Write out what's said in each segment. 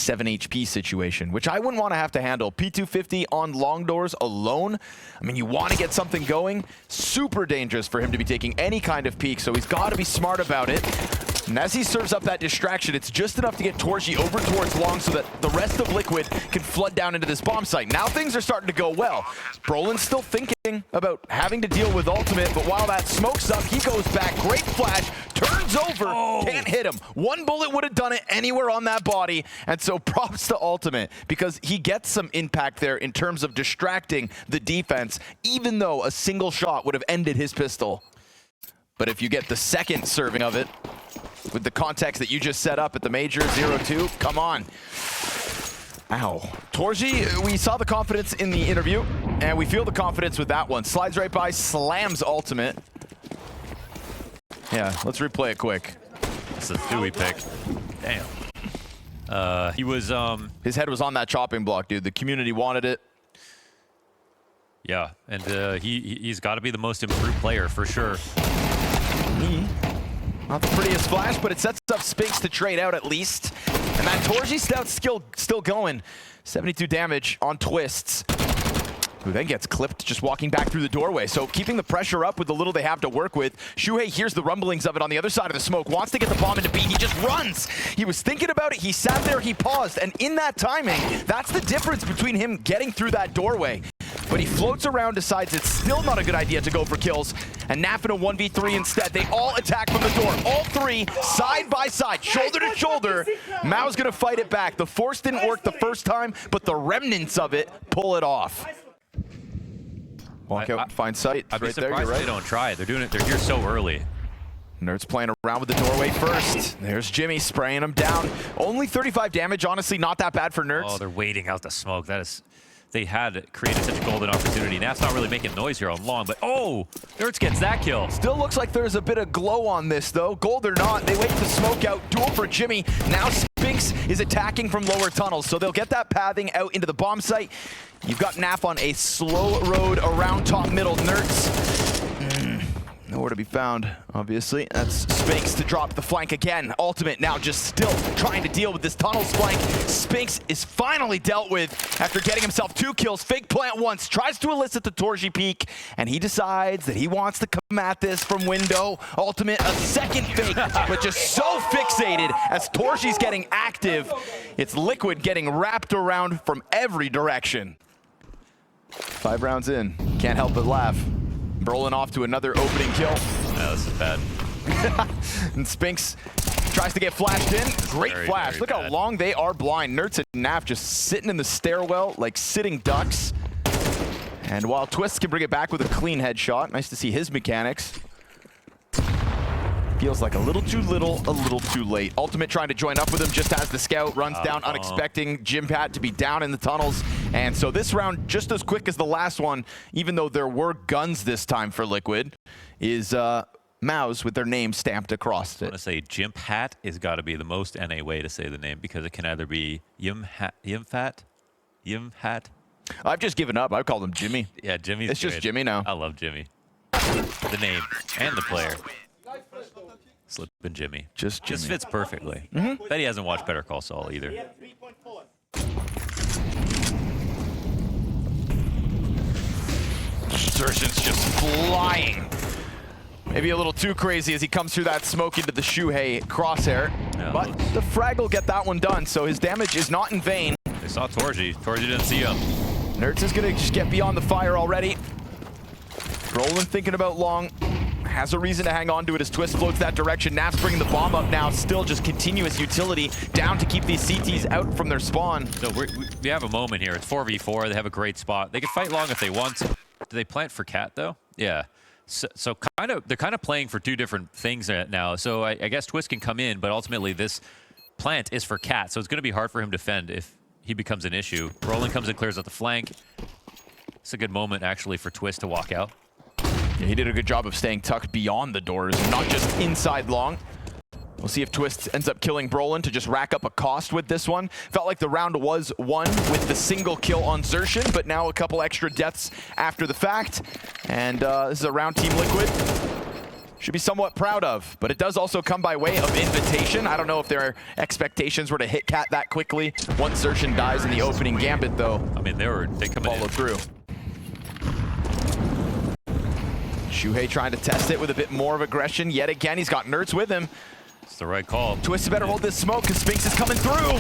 7 HP situation, which I wouldn't want to have to handle. P250 on long doors alone. I mean, you want to get something going. Super dangerous for him to be taking any kind of peek, so he's got to be smart about it. And as he serves up that distraction, it's just enough to get Torji over towards long so that the rest of Liquid can flood down into this bomb site. Now things are starting to go well. Brolin's still thinking about having to deal with ultimate, but while that smoke's up, he goes back. Great flash, turns over, can't hit him. One bullet would have done it anywhere on that body, and so props to ultimate because he gets some impact there in terms of distracting the defense, even though a single shot would have ended his pistol. But if you get the second serving of it, with the context that you just set up at the major 0-2, come on. Ow. Torji, we saw the confidence in the interview, and we feel the confidence with that one. Slides right by, slams ultimate. Yeah, let's replay it quick. It's a Dewey pick. Damn. He was, His head was on that chopping block, dude. The community wanted it. Yeah, and he's got to be the most improved player for sure. Not the prettiest flash, but it sets up Spinks to trade out at least. And that Torji Stout skill still going. 72 damage on twists. Who then gets clipped just walking back through the doorway. So keeping the pressure up with the little they have to work with. Shuhei hears the rumblings of it on the other side of the smoke, wants to get the bomb into B. He just runs. He was thinking about it. He sat there, he paused. And in that timing, that's the difference between him getting through that doorway. But he floats around, decides it's still not a good idea to go for kills, and Naf in a 1v3 instead. They all attack from the door. All three, side by side, shoulder to shoulder. Mao's gonna fight it back. The force didn't work the first time, but the remnants of it pull it off. Walk out and find sight. I'd be right surprised there, if they don't try it. They're doing it. They're here so early. Nerds playing around with the doorway first. There's Jimmy spraying him down. Only 35 damage, honestly, not that bad for Nerds. Oh, they're waiting out the smoke. That is... They had created such a golden opportunity. Naf's not really making noise here on long, but oh, Nerds gets that kill. Still looks like there's a bit of glow on this though. Gold or not, they wait the smoke out. Duel for Jimmy. Now Spinks is attacking from lower tunnels, so they'll get that pathing out into the bomb site. You've got Naf on a slow road around top middle. Nerds. Nowhere to be found, obviously. That's Spinks to drop the flank again. Ultimate now just still trying to deal with this tunnels flank. Spinks is finally dealt with after getting himself 2 kills. Fake plant once, tries to elicit the Torji peek, and he decides that he wants to come at this from window. Ultimate, a second fake, but just so fixated as Torji's getting active. It's Liquid getting wrapped around from every direction. 5 rounds in, can't help but laugh. Brolin off to another opening kill. No, this is bad. And Spinks tries to get flashed in. Great flash. Very Look bad. how long they are blind. Nerds and Naf just sitting in the stairwell like sitting ducks. And while Twist can bring it back with a clean headshot, nice to see his mechanics. Feels like a little too little, a little too late. Ultimate trying to join up with him just as the scout runs down, unexpecting Jimpat to be down in the tunnels. And so this round, just as quick as the last one, even though there were guns this time for Liquid, is Mouz with their name stamped across I it. want to say Jimpat has got to be the most NA way to say the name because it can either be Yimhat. I've just given up. I call him Jimmy. Yeah, Jimmy's It's just good. Jimmy now. I love Jimmy. The name and the player. Slippin' Jimmy. Just Jimmy. Just fits perfectly. Bet he hasn't watched Better Call Saul either. Zertion's just flying. Maybe a little too crazy as he comes through that smoke into the Shuhei crosshair. Yeah, But the frag will get that one done, so his damage is not in vain. They saw Torji. Torji didn't see him. Nerds is going to just get beyond the fire already. Brolin thinking about long. Has a reason to hang on to it as Twist floats that direction. Naf's bringing the bomb up now. Still just continuous utility down to keep these CTs out from their spawn. So we have a moment here. It's 4v4. They have a great spot. They can fight long if they want. Do they plant for Cat, though? Yeah. So they're kind of playing for 2 different things now. So I guess Twist can come in, but ultimately this plant is for Cat. So it's going to be hard for him to defend if he becomes an issue. Roland comes in, clears out the flank. It's a good moment, actually, for Twist to walk out. Yeah, he did a good job of staying tucked beyond the doors, not just inside long. We'll see if Twist ends up killing Brolin to just rack up a cost with this one. Felt like the round was won with the single kill on Zertion, but now a couple extra deaths after the fact. And this is a round Team Liquid. should be somewhat proud of, but it does also come by way of invitation. I don't know if their expectations were to hit Cat that quickly. Once Xerxin dies in the opening gambit, though, I mean, they come follow through. Shuhei trying to test it with a bit more of aggression. Yet again, he's got Nerds with him. It's the right call. Twist better hold this smoke because Spinks is coming through.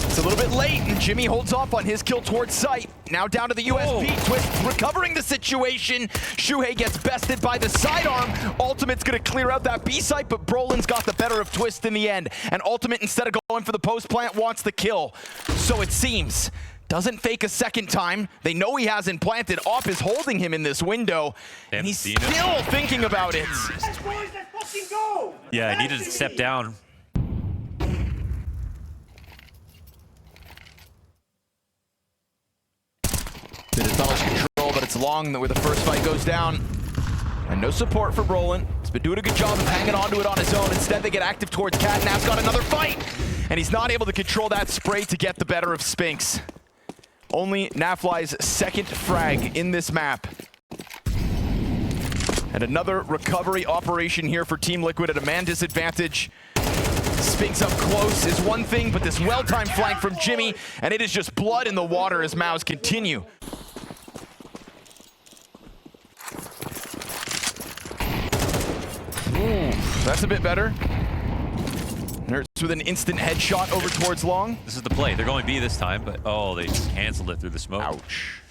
It's a little bit late, and Jimmy holds off on his kill towards sight. Now down to the USP. Twist recovering the situation. Shuhei gets bested by the sidearm. Ultimate's going to clear out that B site, but Brolin's got the better of Twist in the end. And Ultimate, instead of going for the post plant, wants the kill. So it seems. Doesn't fake a second time. They know he hasn't planted. Op is holding him in this window, and he's still thinking about it. Yeah, he needed to step down. Bit of tunnels control, but it's long where the first fight goes down. And no support for Brolin. He's been doing a good job of hanging onto it on his own. Instead, they get active towards Cat. Nav's got another fight, and he's not able to control that spray to get the better of Spinks. Only Nafly's second frag in this map. And another recovery operation here for Team Liquid at a man disadvantage. Spinks up close is one thing, but this well-timed flank from Jimmy, and it is just blood in the water as Mouz continue. Ooh, that's a bit better. Nerds with an instant headshot over towards long. This is the play. They're going B this time, but oh, they just canceled it through the smoke. Ouch.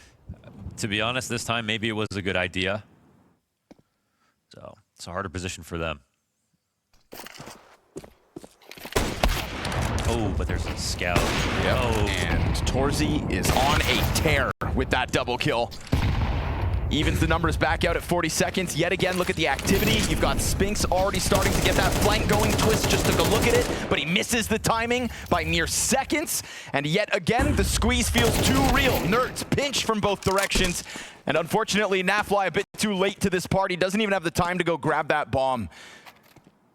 To be honest, this time maybe it was a good idea. So it's a harder position for them. Oh, but there's a scout. Yep. Oh. And Torzi is on a tear with that double kill. Evens the numbers back out at 40 seconds. Yet again, look at the activity. You've got Spinks already starting to get that flank going. Twist just took a look at it, but he misses the timing by mere seconds. And yet again, the squeeze feels too real. Nerds pinch from both directions. And unfortunately, Nafly a bit too late to this party. Doesn't even have the time to go grab that bomb.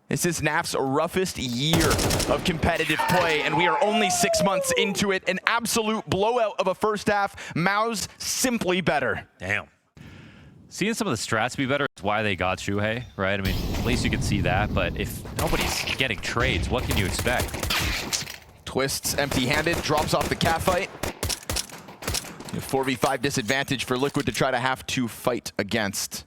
This is Naf's roughest year of competitive play, and we are only 6 months into it. An absolute blowout of a first half. Mouz simply better. Damn. Seeing some of the strats be better is why they got Shuhei, right? I mean, at least you can see that, but if nobody's getting trades, what can you expect? Twists empty-handed, drops off the cat fight. A 4v5 disadvantage for Liquid to try to have to fight against.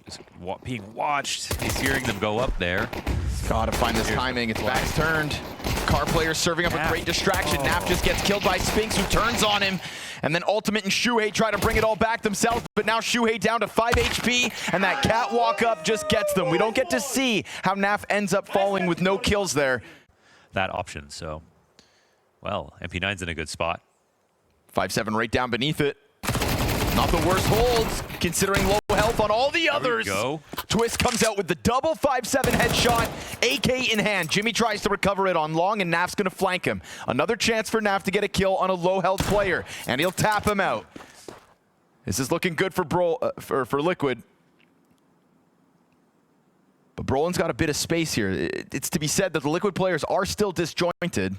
Is being watched. He's hearing them go up there. Gotta find this timing. It's back's turned. Car player serving up a great distraction. Naf just gets killed by Spinks, who turns on him. And then Ultimate and Shuhei try to bring it all back themselves, but now Shuhei down to 5 HP, and that catwalk up just gets them. We don't get to see how Naf ends up falling with no kills there. That option, so, well, MP9's in a good spot. 5-7 right down beneath it. Not the worst holds, considering low health on all the others. Go. Twist comes out with the double 5-7 headshot, AK in hand. Jimmy tries to recover it on long, and Naf's gonna flank him. Another chance for Naf to get a kill on a low health player, and he'll tap him out. This is looking good for Liquid. But Brolin's got a bit of space here. It's to be said that the Liquid players are still disjointed.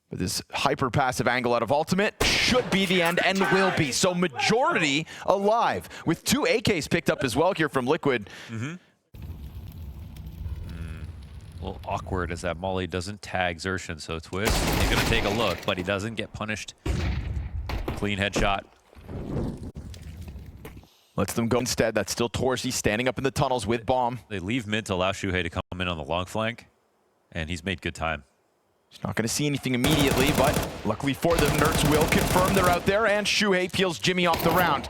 But this hyper-passive angle out of Ultimate should be the end, and will be. So majority alive, with 2 AKs picked up as well here from Liquid. A little awkward as that Molly doesn't tag Xerxin, so Twist, he's gonna take a look, but he doesn't get punished. Clean headshot. Lets them go instead. That's still Torsi standing up in the tunnels with bomb. They leave mid to allow Shuhei to come in on the long flank, and he's made good time. He's not going to see anything immediately, but luckily for them, Nerds will confirm they're out there, and Shuhei peels Jimmy off the round.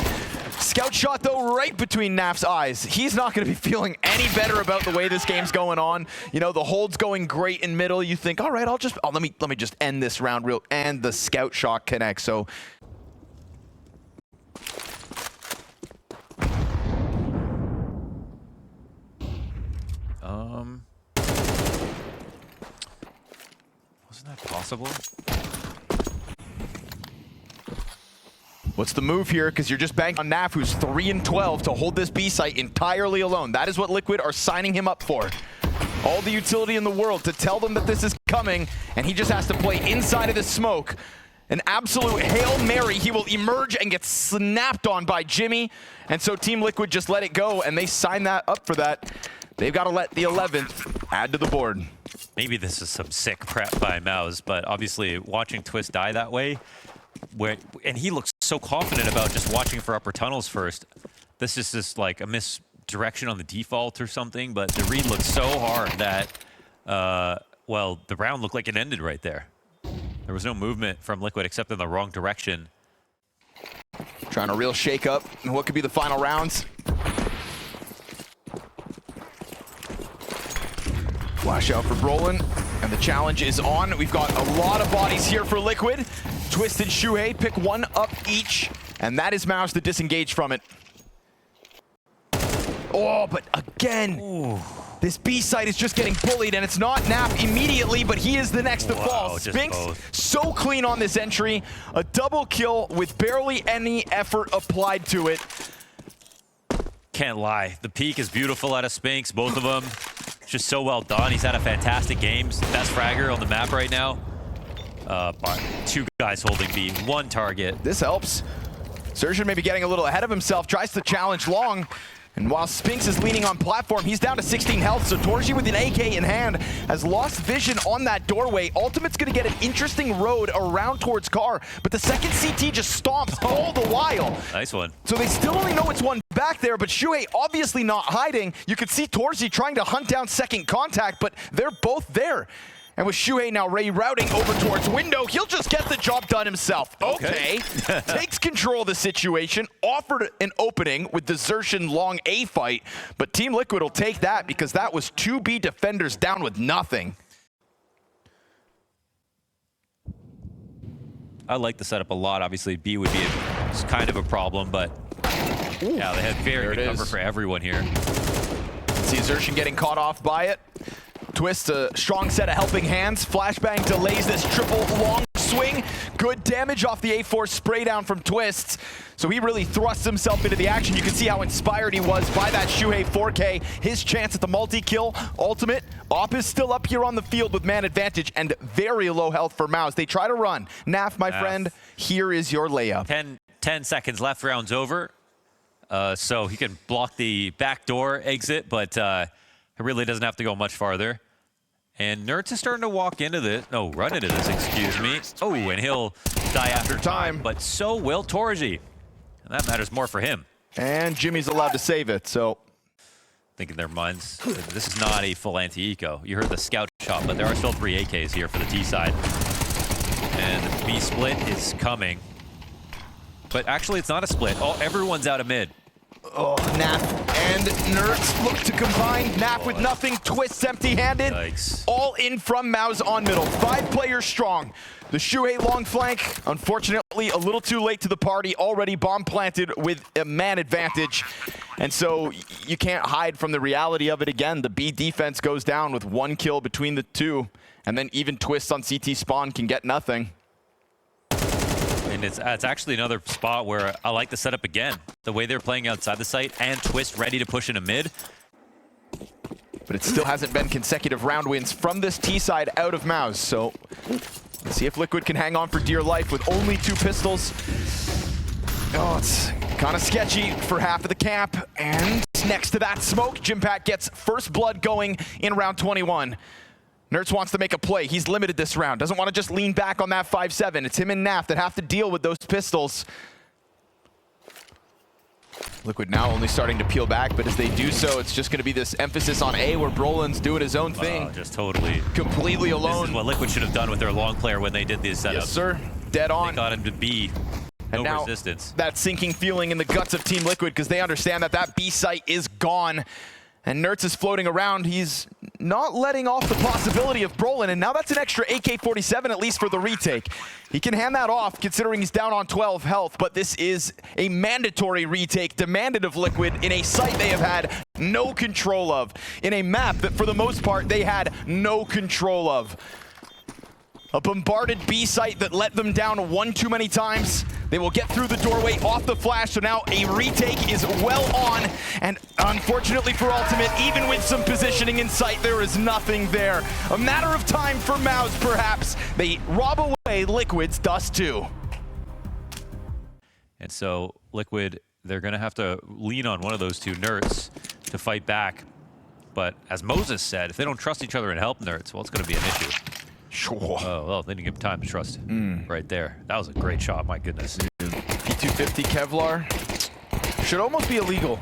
Scout shot, though, right between Naf's eyes. He's not going to be feeling any better about the way this game's going on. You know, the hold's going great in middle. You think, all right, let me just end this round real, and the scout shot connects. So wasn't that possible? What's the move here? Because you're just banking on Naf, who's 3-12, to hold this B site entirely alone. That is what Liquid are signing him up for. All the utility in the world to tell them that this is coming, and he just has to play inside of the smoke. An absolute Hail Mary. He will emerge and get snapped on by Jimmy. And so Team Liquid just let it go, and they sign that up for that. They've got to let the 11th add to the board. Maybe this is some sick prep by Mouz, but obviously watching Twist die that way, and he looks so confident about just watching for upper tunnels first. This is just like a misdirection on the default or something, but the read looks so hard that, well, the round looked like it ended right there. There was no movement from Liquid except in the wrong direction. Trying a real shake up in what could be the final rounds. Flash out for Brolin, and the challenge is on. We've got a lot of bodies here for Liquid. Twist and Shuhei pick one up each, and that is Mouz to disengage from it. Oh, but again, ooh. This B site is just getting bullied, and it's not Naf immediately, but he is the next to fall. Spinks so clean on this entry. A double kill with barely any effort applied to it. Can't lie. The peak is beautiful out of Spinks, both of them. Just so well done. He's had a fantastic game. Best fragger on the map right now. Two guys holding B, one target. This helps. Surgeon maybe getting a little ahead of himself, tries to challenge long. And while Spinks is leaning on platform, he's down to 16 health, so Torji with an AK in hand has lost vision on that doorway. Ultimate's gonna get an interesting road around towards Car, but the second CT just stomps all the while. Nice one. So they still only know it's one back there, but Shuhei obviously not hiding. You could see Torji trying to hunt down second contact, but they're both there. And with Shuhei now rerouting over towards window, he'll just get the job done himself. Okay. Takes control of the situation, offered an opening with the Xerxin long A fight, but Team Liquid will take that because that was 2B defenders down with nothing. I like the setup a lot. Obviously, B would be kind of a problem, but ooh, yeah, they had very good cover for everyone here. See Xerxin getting caught off by it. Twist, a strong set of helping hands. Flashbang delays this triple long swing. Good damage off the A4 spray down from Twist. So he really thrusts himself into the action. You can see how inspired he was by that Shuhei 4K. His chance at the multi-kill. Ultimate. Op is still up here on the field with man advantage and very low health for Mouz. They try to run. Naf, my friend, here is your layup. 10 seconds left, round's over. So he can block the backdoor exit, but it really doesn't have to go much farther. And Nerds is starting to walk into this. No, run into this, excuse me. Oh, and he'll die after time. But so will Torji. And that matters more for him. And Jimmy's allowed to save it, so. I think in their minds, this is not a full anti-eco. You heard the scout shot, but there are still 3 AKs here for the T side. And the B split is coming. But actually, it's not a split. Oh, everyone's out of mid. Oh, Naf and Nerds look to combine. Naf with nothing, Twist's empty-handed. Yikes. All in from Mouz on middle. 5 players strong. The Shuhei long flank, unfortunately, a little too late to the party. Already bomb planted with a man advantage. And so you can't hide from the reality of it again. The B defense goes down with 1 kill between the two. And then even Twist on CT spawn can get nothing. And it's actually another spot where I like the setup again. The way they're playing outside the site and Twist ready to push into mid. But it still hasn't been consecutive round wins from this T side out of Mouz. So let's see if Liquid can hang on for dear life with only 2 pistols. Oh, it's kind of sketchy for half of the camp. And next to that smoke, Jimpat gets first blood going in round 21. Nerds wants to make a play. He's limited this round. Doesn't want to just lean back on that 5-7. It's him and Naf that have to deal with those pistols. Liquid now only starting to peel back, but as they do so, it's just going to be this emphasis on A where Brolin's doing his own thing. Just totally. Completely alone. This is what Liquid should have done with their long player when they did these setups. Yes, sir. Dead on. They got him to B. And no now, resistance. That sinking feeling in the guts of Team Liquid because they understand that that B site is gone. And Nertz is floating around. He's not letting off the possibility of Brolin, and now that's an extra AK-47 at least for the retake. He can hand that off considering he's down on 12 health, but this is a mandatory retake demanded of Liquid in a site they have had no control of, in a map that for the most part they had no control of. A bombarded B site that let them down one too many times. They will get through the doorway off the flash, so now a retake is well on. And unfortunately for Ultimate, even with some positioning in sight, there is nothing there. A matter of time for Mouz, perhaps. They rob away Liquid's Dust 2. And so Liquid, they're going to have to lean on one of those two nerds to fight back. But as Moses said, if they don't trust each other and help nerds, well, it's going to be an issue. Sure. Oh, well, they didn't give him time to trust right there. That was a great shot, my goodness. P250 Kevlar should almost be illegal.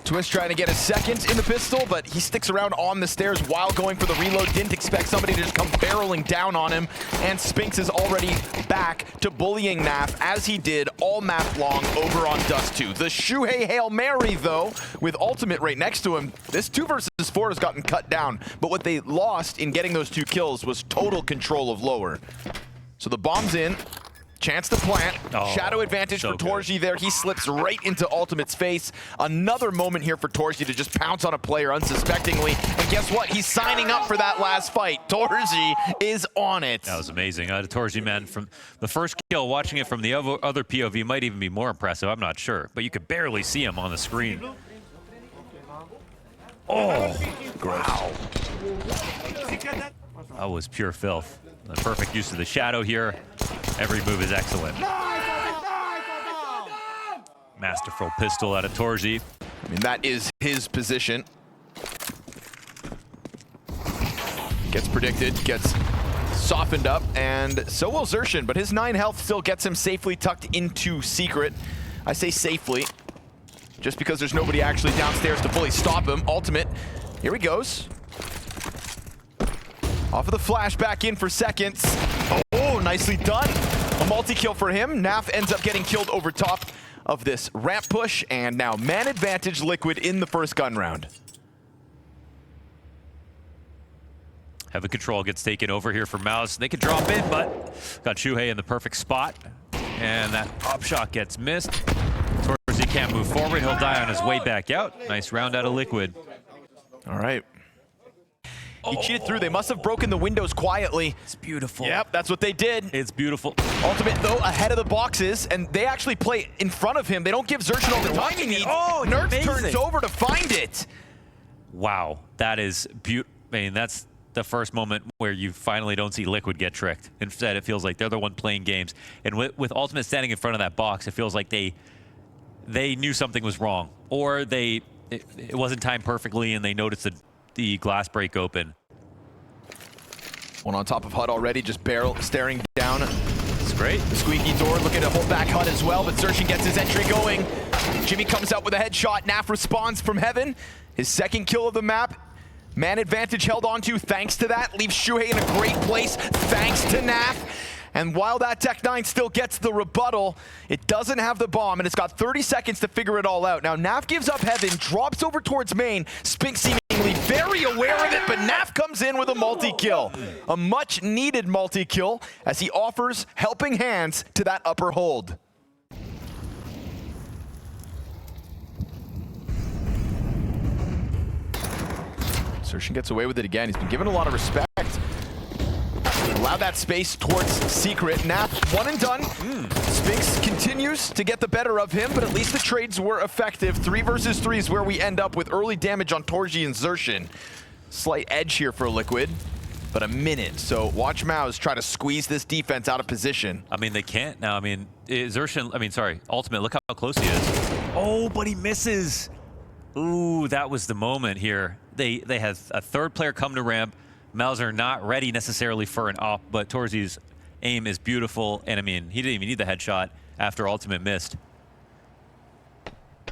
Twist trying to get a second in the pistol, but he sticks around on the stairs while going for the reload. Didn't expect somebody to just come barreling down on him. And Spinks is already back to bullying Naf, as he did all map long over on Dust 2. The Shuhei Hail Mary, though, with Ultimate right next to him, this 2 versus 4 has gotten cut down. But what they lost in getting those 2 kills was total control of lower. So the bomb's in. Chance to plant. Shadow advantage for Torji there. He slips right into Ultimate's face. Another moment here for Torji to just pounce on a player unsuspectingly. And guess what? He's signing up for that last fight. Torji is on it. That was amazing. Torji, man, from the first kill, watching it from the other POV might even be more impressive. I'm not sure. But you could barely see him on the screen. Oh, wow. That was pure filth. The perfect use of the shadow here. Every move is excellent. Masterful pistol out of Torji. I mean, that is his position. Gets predicted, gets softened up, and so will Xerxin, but his 9 health still gets him safely tucked into secret. I say safely, just because there's nobody actually downstairs to fully stop him. Ultimate, here he goes. Off of the flash, back in for seconds. Oh, nicely done. A multi-kill for him. Naf ends up getting killed over top of this ramp push, and now man advantage Liquid in the first gun round. Heavy control gets taken over here for Mouz. They can drop in, but got Shuhei in the perfect spot. And that up shot gets missed. Torzi can't move forward. He'll die on his way back out. Nice round out of Liquid. All right. He cheated through. They must have broken the windows quietly. It's beautiful. Yep, that's what they did. It's beautiful. Ultimate, though, ahead of the boxes, and they actually play in front of him. They don't give Xerxin all the time he needs. Oh, Nerds turns over to find it. Wow, that is beautiful. I mean, that's the first moment where you finally don't see Liquid get tricked. Instead, it feels like they're the one playing games. And with Ultimate standing in front of that box, it feels like they knew something was wrong, or it wasn't timed perfectly, and they noticed the glass break open. One on top of HUD already, just barrel staring down. It's great. The squeaky door looking to hold back HUD as well, but Xerxin gets his entry going. Jimmy comes out with a headshot. Naf responds from heaven. His second kill of the map. Man advantage held onto thanks to that. Leaves Shuhei in a great place thanks to Naf. And while that Tech-9 still gets the rebuttal, it doesn't have the bomb, and it's got 30 seconds to figure it all out. Now, Naf gives up heaven, drops over towards main. Spink seemingly very aware of it, but Naf comes in with a multi-kill. A much-needed multi-kill as he offers helping hands to that upper hold. Xerxin gets away with it again. He's been given a lot of respect. Allow that space towards Secret. Naf, one and done. Spinks continues to get the better of him, but at least the trades were effective. 3 versus 3 is where we end up with early damage on Torji and Xerxin. Slight edge here for Liquid, but a minute. So watch Mouz try to squeeze this defense out of position. I mean, they can't now. I mean, Ultimate, look how close he is. Oh, but he misses. Ooh, that was the moment here. They have a third player come to ramp. Mouz are not ready necessarily for an op, but Torzi's aim is beautiful. And I mean, he didn't even need the headshot after Ultimate missed.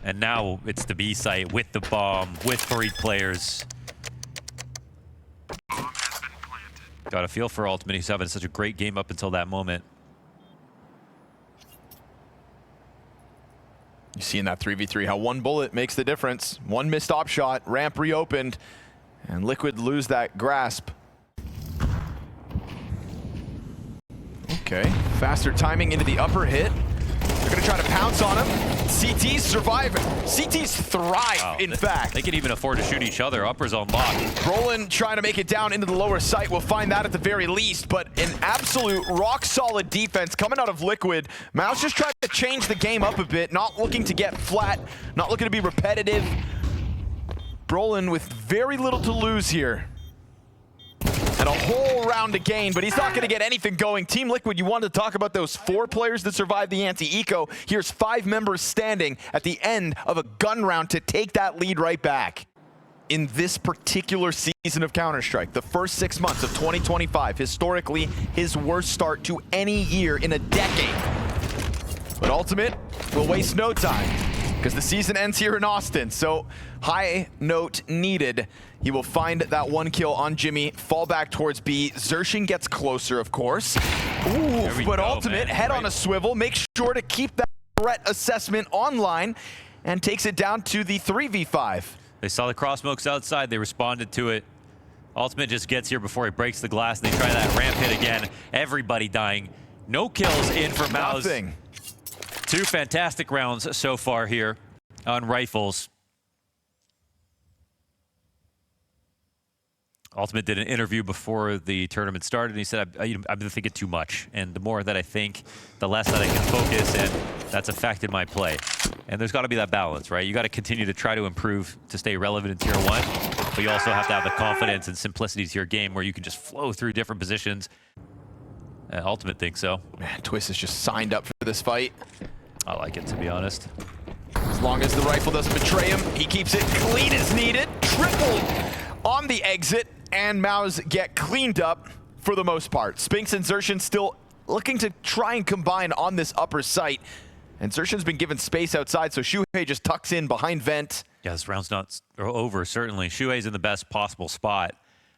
And now it's the B site with the bomb, with 3 players. Got a feel for Ultimate. He's having such a great game up until that moment. You see in that 3v3 how one bullet makes the difference. One missed op shot, ramp reopened, and Liquid lose that grasp. Okay, faster timing into the upper hit. They're gonna try to pounce on him. CT's surviving. CT's thrive, in fact. They can even afford to shoot each other. Uppers on lock. Brolin trying to make it down into the lower site. We'll find that at the very least, but an absolute rock-solid defense coming out of Liquid. Mouz just trying to change the game up a bit, not looking to get flat, not looking to be repetitive. Brolin with very little to lose here. And a whole round to gain, but he's not going to get anything going. Team Liquid, you wanted to talk about those 4 players that survived the anti-eco. Here's 5 members standing at the end of a gun round to take that lead right back. In this particular season of Counter-Strike, the first 6 months of 2025, historically his worst start to any year in a decade. But Ultimate will waste no time, because the season ends here in Austin, so high note needed. He will find that 1 kill on Jimmy, fall back towards B. Xerxin gets closer, of course. Ooh, but Ultimate, head on a swivel, make sure to keep that threat assessment online, and takes it down to the 3v5. They saw the cross smokes outside, they responded to it. Ultimate just gets here before he breaks the glass, and they try that ramp hit again. Everybody dying. No kills in for Mouz. Nothing. 2 fantastic rounds so far here on rifles. Ultimate did an interview before the tournament started, and he said, I've been thinking too much. And the more that I think, the less that I can focus, and that's affected my play. And there's got to be that balance, right? You got to continue to try to improve to stay relevant in Tier 1, but you also have to have the confidence and simplicity to your game where you can just flow through different positions. Ultimate thinks so. Man, Twist is just signed up for this fight. I like it, to be honest. As long as the rifle doesn't betray him, he keeps it clean as needed. Triple on the exit, and Mouz get cleaned up for the most part. Spinks and Xerxin still looking to try and combine on this upper site. And Xerxin's been given space outside, so Shuhei just tucks in behind vent. Yeah, this round's not over, certainly. Shuhei's in the best possible spot,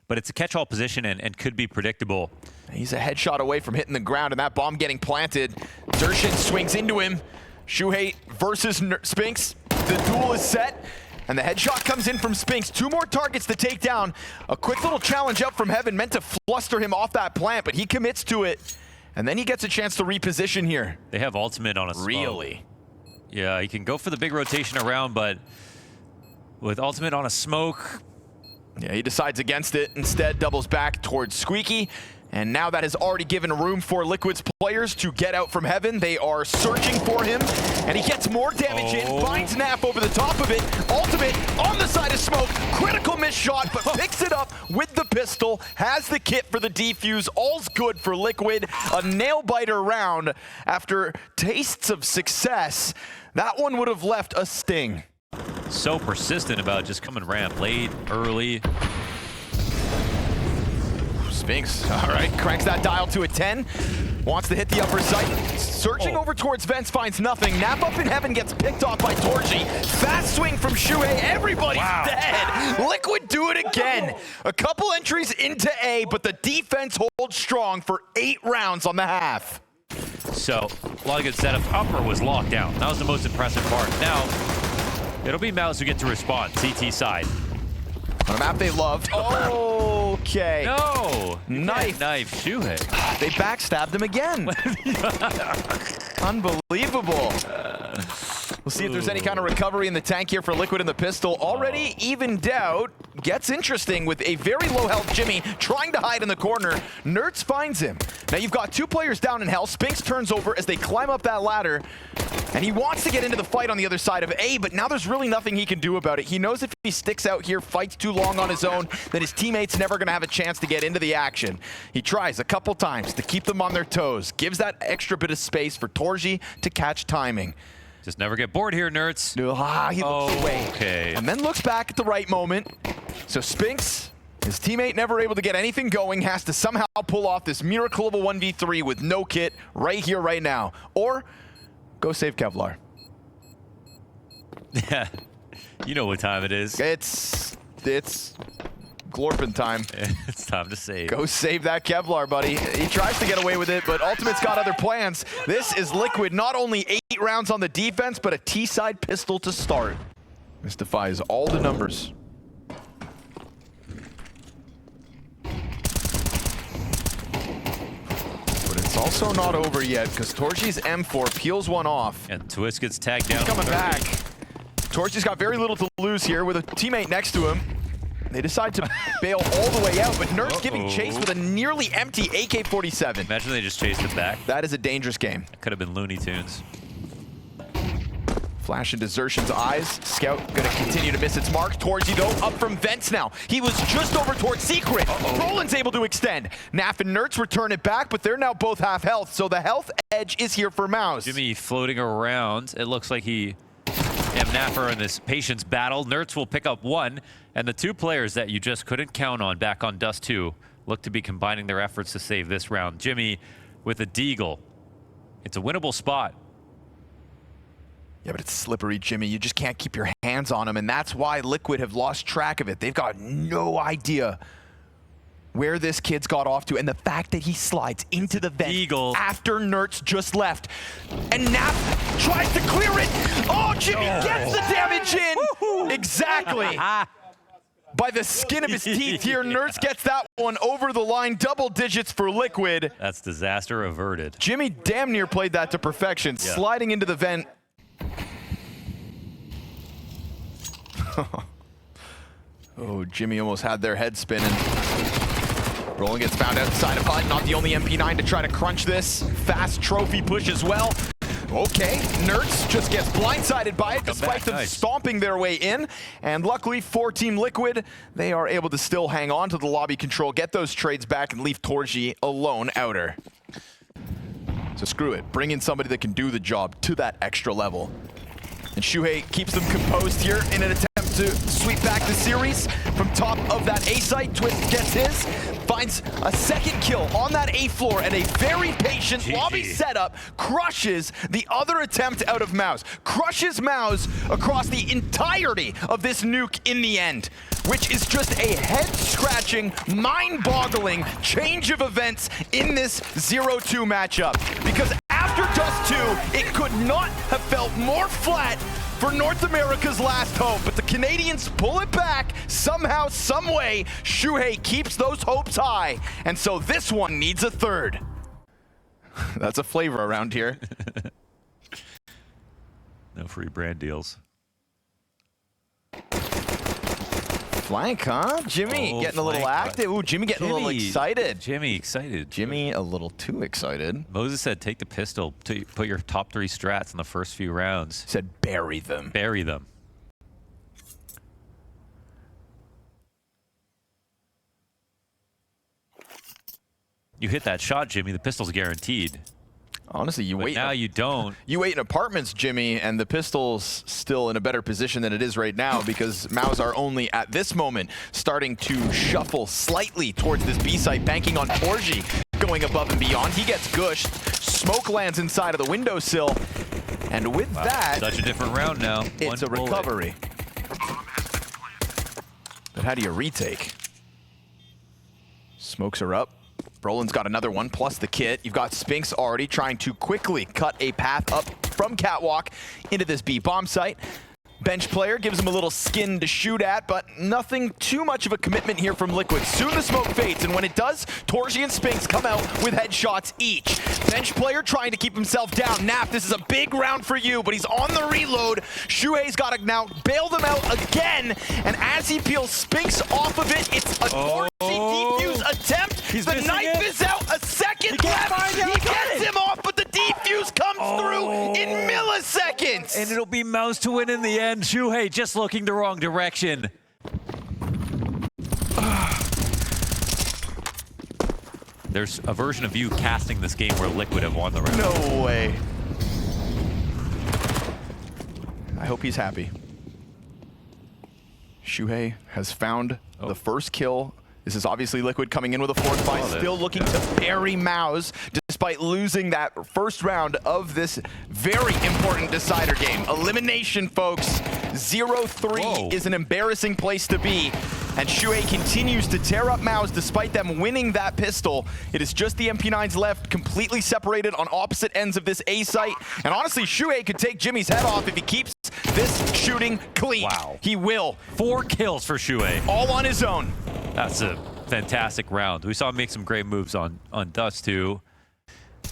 but it's a catch-all position and could be predictable. He's a headshot away from hitting the ground, and that bomb getting planted. Xerxin swings into him. Shuhei versus Spinks. The duel is set, and the headshot comes in from Spinks. 2 more targets to take down. A quick little challenge up from heaven meant to fluster him off that plant, but he commits to it. And then he gets a chance to reposition here. They have Ultimate on a smoke. Really? Yeah, he can go for the big rotation around, but with Ultimate on a smoke... Yeah, he decides against it. Instead, doubles back towards Squeaky. And now that has already given room for Liquid's players to get out from heaven. They are searching for him, and he gets more damage in, finds Nap over the top of it. Ultimate on the side of smoke, critical miss shot, but picks it up with the pistol, has the kit for the defuse. All's good for Liquid. A nail-biter round after tastes of success. That one would have left a sting. So persistent about just coming ramp late, early. Spinks, all right, cranks that dial to a 10. Wants to hit the upper site. Searching over towards vents, finds nothing. Nap up in heaven gets picked off by Torji. Fast swing from Shuhei, everybody's dead. Liquid do it again. A couple entries into A, but the defense holds strong for 8 rounds on the half. So, a lot of good setup. Upper was locked down. That was the most impressive part. Now, it'll be Mouz who get to respond, CT side. On a map they loved. Okay. No! Knife. Knife, Shuhei. They backstabbed him again. Unbelievable. We'll see if there's any kind of recovery in the tank here for Liquid and the pistol. Already evened out. Gets interesting with a very low health Jimmy trying to hide in the corner. Nerds finds him. Now you've got 2 players down in hell. Spinks turns over as they climb up that ladder. And he wants to get into the fight on the other side of A, but now there's really nothing he can do about it. He knows if he sticks out here, fights too long on his own, then his teammate's never going to have a chance to get into the action. He tries a couple times to keep them on their toes, gives that extra bit of space for Torji to catch timing. Just never get bored here, nerds. He looks away. Okay. And then looks back at the right moment. So Spinks, his teammate never able to get anything going, has to somehow pull off this miracle of a 1v3 with no kit right here, right now. Or go save Kevlar. Yeah, you know what time it is. It's Glorpin time. It's time to save. Go save that Kevlar, buddy. He tries to get away with it, but Ultimate's got other plans. This is Liquid, not only 8 rounds on the defense, but a T-side pistol to start. This defies all the numbers. also not over yet because Torchi's M4 peels one off. And Twist gets tagged down. He's coming back. Torchi's got very little to lose here with a teammate next to him. They decide to bail all the way out, but Nert's giving chase with a nearly empty AK-47. Imagine they just chased it back. That is a dangerous game. Could have been Looney Tunes. Flash in Desertion's eyes. Scout gonna continue to miss its mark. Torchi though, up from vents now. He was just over towards Secret. Roland's able to extend. Naf and Nertz return it back, but they're now both half health, so the health edge is here for Mouz. Jimmy floating around. It looks like he and Naf are in this patience battle. Nertz will pick up one, and the two players that you just couldn't count on back on Dust 2 look to be combining their efforts to save this round. Jimmy with a deagle. It's a winnable spot. Yeah, but it's slippery, Jimmy. You just can't keep your hands on him, and that's why Liquid have lost track of it. They've got no idea where this kid's got off to, and the fact that he slides into the vent Eagle after Nertz just left. And Nap tries to clear it. Oh, Jimmy gets the damage in. Exactly. By the skin of his teeth here, Nertz gets that one over the line. Double digits for Liquid. That's disaster averted. Jimmy damn near played that to perfection, sliding into the vent. Oh, Jimmy almost had their head spinning. Roland gets found outside of HUD, not the only MP9 to try to crunch this. Fast trophy push as well. Okay, Nertz just gets blindsided by it despite them stomping their way in. And luckily for Team Liquid, they are able to still hang on to the lobby control, get those trades back, and leave Torchi alone outer. So screw it, bring in somebody that can do the job to that extra level. And Shuhei keeps them composed here in an attempt to sweep back the series. From top of that A site, Twist gets his, finds a second kill on that A floor, and a very patient lobby setup crushes the other attempt out of Mouz. Crushes Mouz across the entirety of this nuke in the end, which is just a head-scratching, mind-boggling change of events in this 0-2 matchup. Because after Dust 2, it could not have felt more flat for North America's last hope, but the Canadians pull it back somehow, some way. Shuhei keeps those hopes high, and so this one needs a third. That's a flavor around here. No free brand deals. Flank, huh? Jimmy getting a little active. Ooh, Jimmy getting a little excited. Jimmy excited. Jimmy a little too excited. Moses said take the pistol, to put your top 3 strats in the first few rounds. Said bury them. Bury them. You hit that shot, Jimmy, the pistol's guaranteed. Honestly, you wait. Now you don't. You wait in apartments, Jimmy, and the pistol's still in a better position than it is right now because Mouz are only at this moment starting to shuffle slightly towards this B site, banking on Torchi going above and beyond. He gets gushed. Smoke lands inside of the windowsill. And with that, such a different round now. It's a recovery. But how do you retake? Smokes are up. Roland's got another one, plus the kit. You've got Spinks already trying to quickly cut a path up from Catwalk into this B bomb site. Bench player gives him a little skin to shoot at, but nothing too much of a commitment here from Liquid. Soon the smoke fades, and when it does, Torchi and Spinks come out with headshots each. Bench player trying to keep himself down. Nap, this is a big round for you, but he's on the reload. Shuhei's got to now bail them out again, and as he peels Spinks off of it, it's a Torchi defuse attempt. The knife is out, a second left. He gets him off, but the defuse comes through in milliseconds. And it'll be Mouz to win in the end. Shuhei just looking the wrong direction. There's a version of you casting this game where Liquid have won the round. No way. I hope he's happy. Shuhei has found the first kill. This is obviously Liquid coming in with a fourth fight, still looking to bury Mouz despite losing that first round of this very important decider game. Elimination, folks. 0-3 is an embarrassing place to be. And Shuhei continues to tear up Mouz despite them winning that pistol. It is just the MP9s left, completely separated on opposite ends of this A site. And honestly, Shuhei could take Jimmy's head off if he keeps this shooting clean. Wow. He will. 4 kills for Shuhei. All on his own. That's a fantastic round. We saw him make some great moves on Dust 2.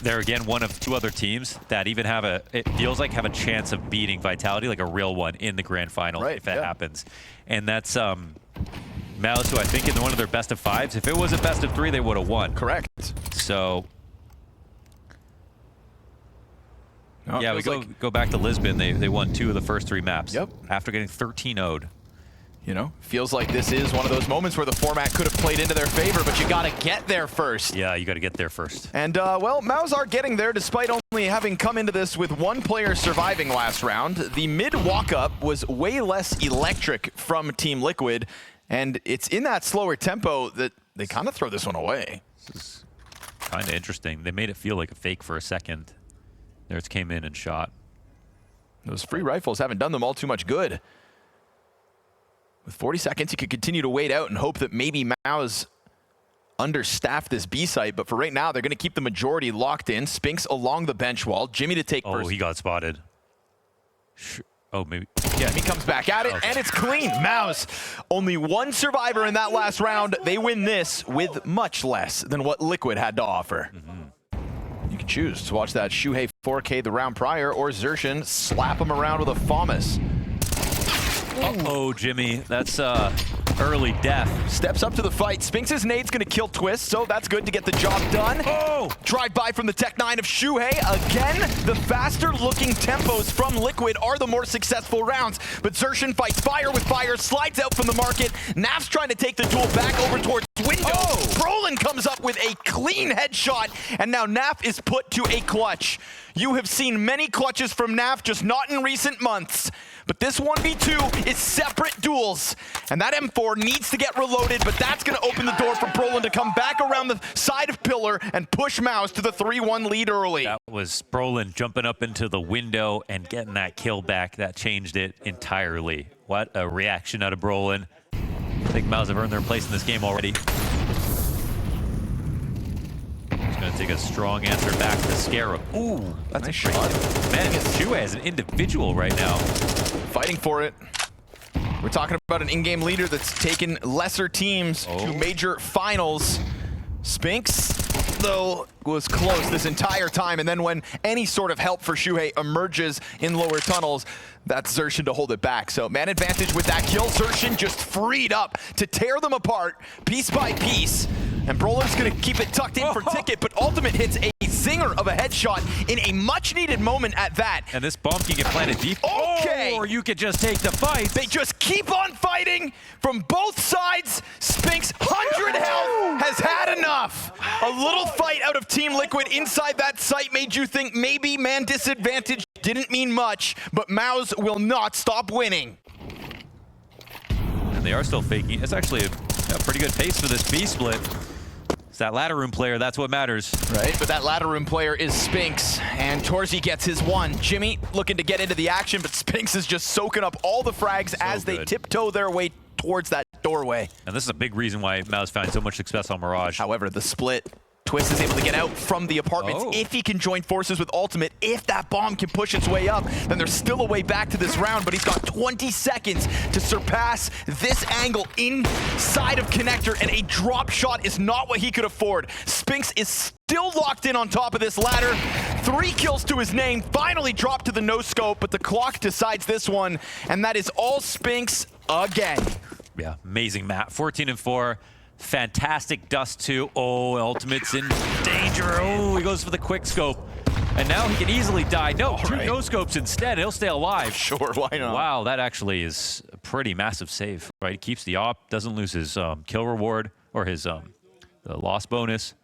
they're again one of 2 other teams that even have it feels like have a chance of beating Vitality, like a real one, in the grand final if that happens. And that's Mouz, who I think in one of their best of 5s, if it was a best of 3, they would have won. Correct. So yeah, we go back to Lisbon. They won 2 of the first 3 maps. Yep. After getting 13-0'd. You know, feels like this is one of those moments where the format could have played into their favor, but you got to get there first. Yeah, you got to get there first. And, well, Mouz are getting there despite only having come into this with 1 player surviving last round. The mid walk-up was way less electric from Team Liquid, and it's in that slower tempo that they kind of throw this one away. This is kind of interesting. They made it feel like a fake for a second. Nerds came in and shot. Those free rifles haven't done them all too much good. With 40 seconds, you could continue to wait out and hope that maybe Mouz understaffed this B site, but for right now, they're going to keep the majority locked in. Spinks along the bench wall. Jimmy to take first. Oh, he got spotted. Oh, maybe. Yeah, he comes back at it, and it's clean. Mouz, only 1 survivor in that last round. They win this with much less than what Liquid had to offer. You can choose to watch that Shuhei 4K the round prior, or Xertion slap him around with a FAMAS. Uh-oh, Jimmy. That's early death. Steps up to the fight. Spinks' nade's going to kill Twist, so that's good to get the job done. Oh! Drive by from the Tech 9 of Shuhei. Again, the faster-looking tempos from Liquid are the more successful rounds. But Xertion fights fire with fire, slides out from the market. Naf's trying to take the duel back over towards window. Oh! Brolin comes up with a clean headshot, and now Naf is put to a clutch. You have seen many clutches from Naf, just not in recent months. But this 1v2 is separate duels, and that M4 needs to get reloaded, but that's going to open the door for Brolin to come back around the side of Pillar and push Mouz to the 3-1 lead early. That was Brolin jumping up into the window and getting that kill back. That changed it entirely. What a reaction out of Brolin. I think Mouz have earned their place in this game already. He's going to take a strong answer back to Scarab. Ooh, that's nice a shot. shot. Man, Shuhei is an individual right now. Fighting for it. We're talking about an in-game leader that's taken lesser teams to major finals. Spinks, though, was close this entire time, and then when any sort of help for Shuhei emerges in lower tunnels, that's Xertion to hold it back. So man advantage with that kill. Xertion just freed up to tear them apart piece by piece. And Brolin's going to keep it tucked in for Ticket, but Ultimate hits a zinger of a headshot in a much-needed moment at that. And this bomb can get planted deep. Okay! Or you could just take the fight. They just keep on fighting from both sides. Spinks, 100 health, has had enough. A little fight out of Team Liquid inside that site made you think maybe man disadvantage didn't mean much, but Mouz will not stop winning. And they are still faking. It's actually a pretty good pace for this B split. It's that ladder room player, that's what matters. Right, but that ladder room player is Spinks, and Torzi gets his one. Jimmy looking to get into the action, but Spinks is just soaking up all the frags as they tiptoe their way towards that doorway. And this is a big reason why Mouz found so much success on Mirage. However, the split, Twist is able to get out from the apartments if he can join forces with Ultimate. If that bomb can push its way up, then there's still a way back to this round, but he's got 20 seconds to surpass this angle inside of Connector, and a drop shot is not what he could afford. Spinks is still locked in on top of this ladder. 3 kills to his name, finally dropped to the no-scope, but the clock decides this one, and that is all Spinks again. Yeah, amazing map. 14-4. Fantastic dust too. Oh, Ultimate's in danger. Oh, he goes for the quick scope. And now he can easily die. No, 2 no scopes instead. He'll stay alive. Sure, why not? Wow, that actually is a pretty massive save. Right, he keeps the op, doesn't lose his kill reward or his the loss bonus.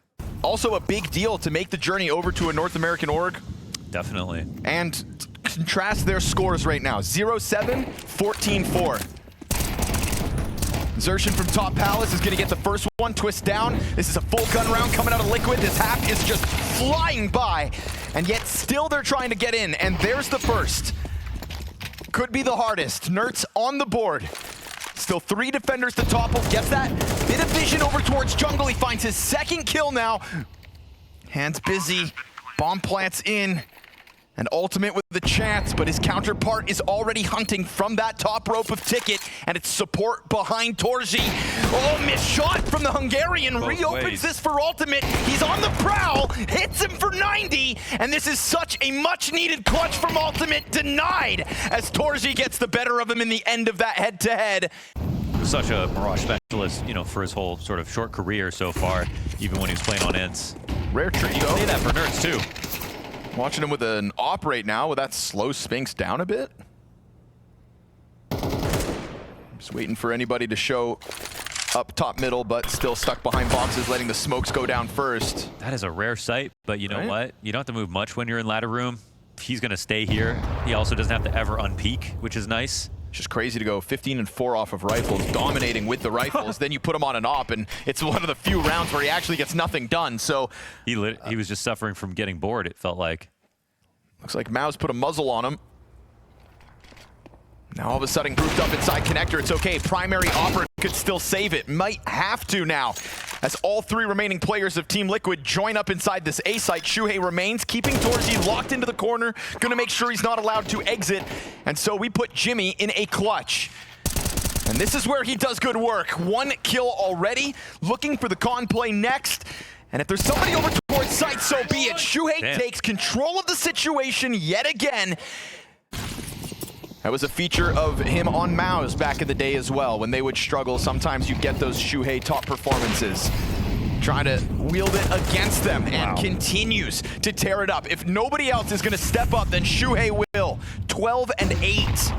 Also a big deal to make the journey over to a North American org. Definitely. And contrast their scores right now. 0-7, 14-4. Xertion from Top Palace is going to get the first one. Twist down. This is a full gun round coming out of Liquid. This half is just flying by. And yet still they're trying to get in. And there's the first. Could be the hardest. Nertz on the board. Still 3 defenders to topple. Gets that bit of vision over towards jungle. He finds his second kill now. Hands busy. Bomb plants in. And Ultimate with the chance, but his counterpart is already hunting from that top rope of Ticket, and it's support behind Torzi. Oh, missed shot from the Hungarian. Both Reopens ways. this for Ultimate. He's on the prowl, hits him for 90, and this is such a much-needed clutch from Ultimate, denied as Torzi gets the better of him in the end of that head-to-head. Such a Mirage specialist, you know, for his whole sort of short career so far, even when he was playing on ends. Rare treat, You though. can say that for Nerds, too. Watching him with an op right now. Will that slow Spinks down a bit? Just waiting for anybody to show up top middle, but still stuck behind boxes, letting the smokes go down first. That is a rare sight, but you know Right? what? You don't have to move much when you're in ladder room. He's going to stay here. He also doesn't have to ever unpeak, which is nice. It's just crazy to go 15-4 off of rifles, dominating with the rifles. Then you put him on an op, and it's one of the few rounds where he actually gets nothing done. So He was just suffering from getting bored, it felt like. looks like Mouz put a muzzle on him. Now all of a sudden grouped up inside connector. It's okay. Primary opera could still save it. Might have to now, as all three remaining players of Team Liquid join up inside this A site. Shuhei remains, keeping Torzi locked into the corner. Gonna make sure he's not allowed to exit. And so we put Jimmy in a clutch. And this is where he does good work. 1 kill already, looking for the con play next. And if there's somebody over towards site, so be it. Shuhei takes control of the situation yet again. That was a feature of him on Mouz back in the day as well. When they would struggle, sometimes you get those Shuhei top performances. Trying to wield it against them and continues to tear it up. If nobody else is going to step up, then Shuhei will. 12 and 8.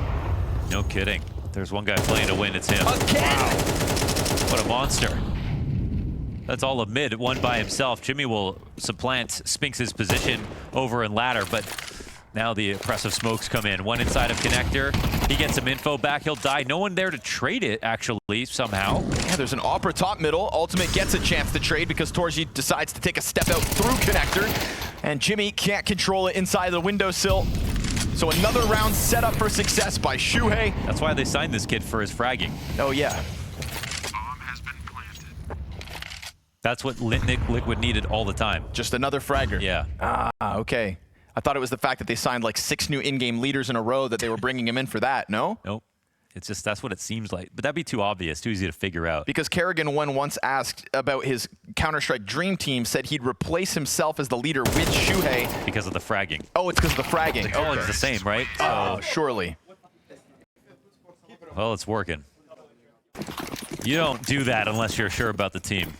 No kidding. There's one guy playing to win, it's him. Again! Wow. What a monster. That's all of mid, one by himself. Jimmy will supplant Spinks' position over in ladder, but now the oppressive smokes come in. One inside of connector. He gets some info back. He'll die. No one there to trade it, actually, somehow. Yeah, there's an opera top middle. Ultimate gets a chance to trade because Torzi decides to take a step out through connector. And Jimmy can't control it inside the windowsill. So another round set up for success by Shuhei. That's why they signed this kid for his fragging. Oh, yeah. That's what Liquid needed all the time. Just another fragger. Yeah. Ah, okay. I thought it was the fact that they signed like 6 new in-game leaders in a row that they were bringing him in for that, no? Nope. It's just, that's what it seems like. But that'd be too obvious, too easy to figure out. Because Kerrigan, when once asked about his Counter-Strike Dream Team, said he'd replace himself as the leader with Shuhei. Because of the fragging. Oh, it's because of the fragging. The calling's the same, right? Oh, surely. Well, it's working. You don't do that unless you're sure about the team.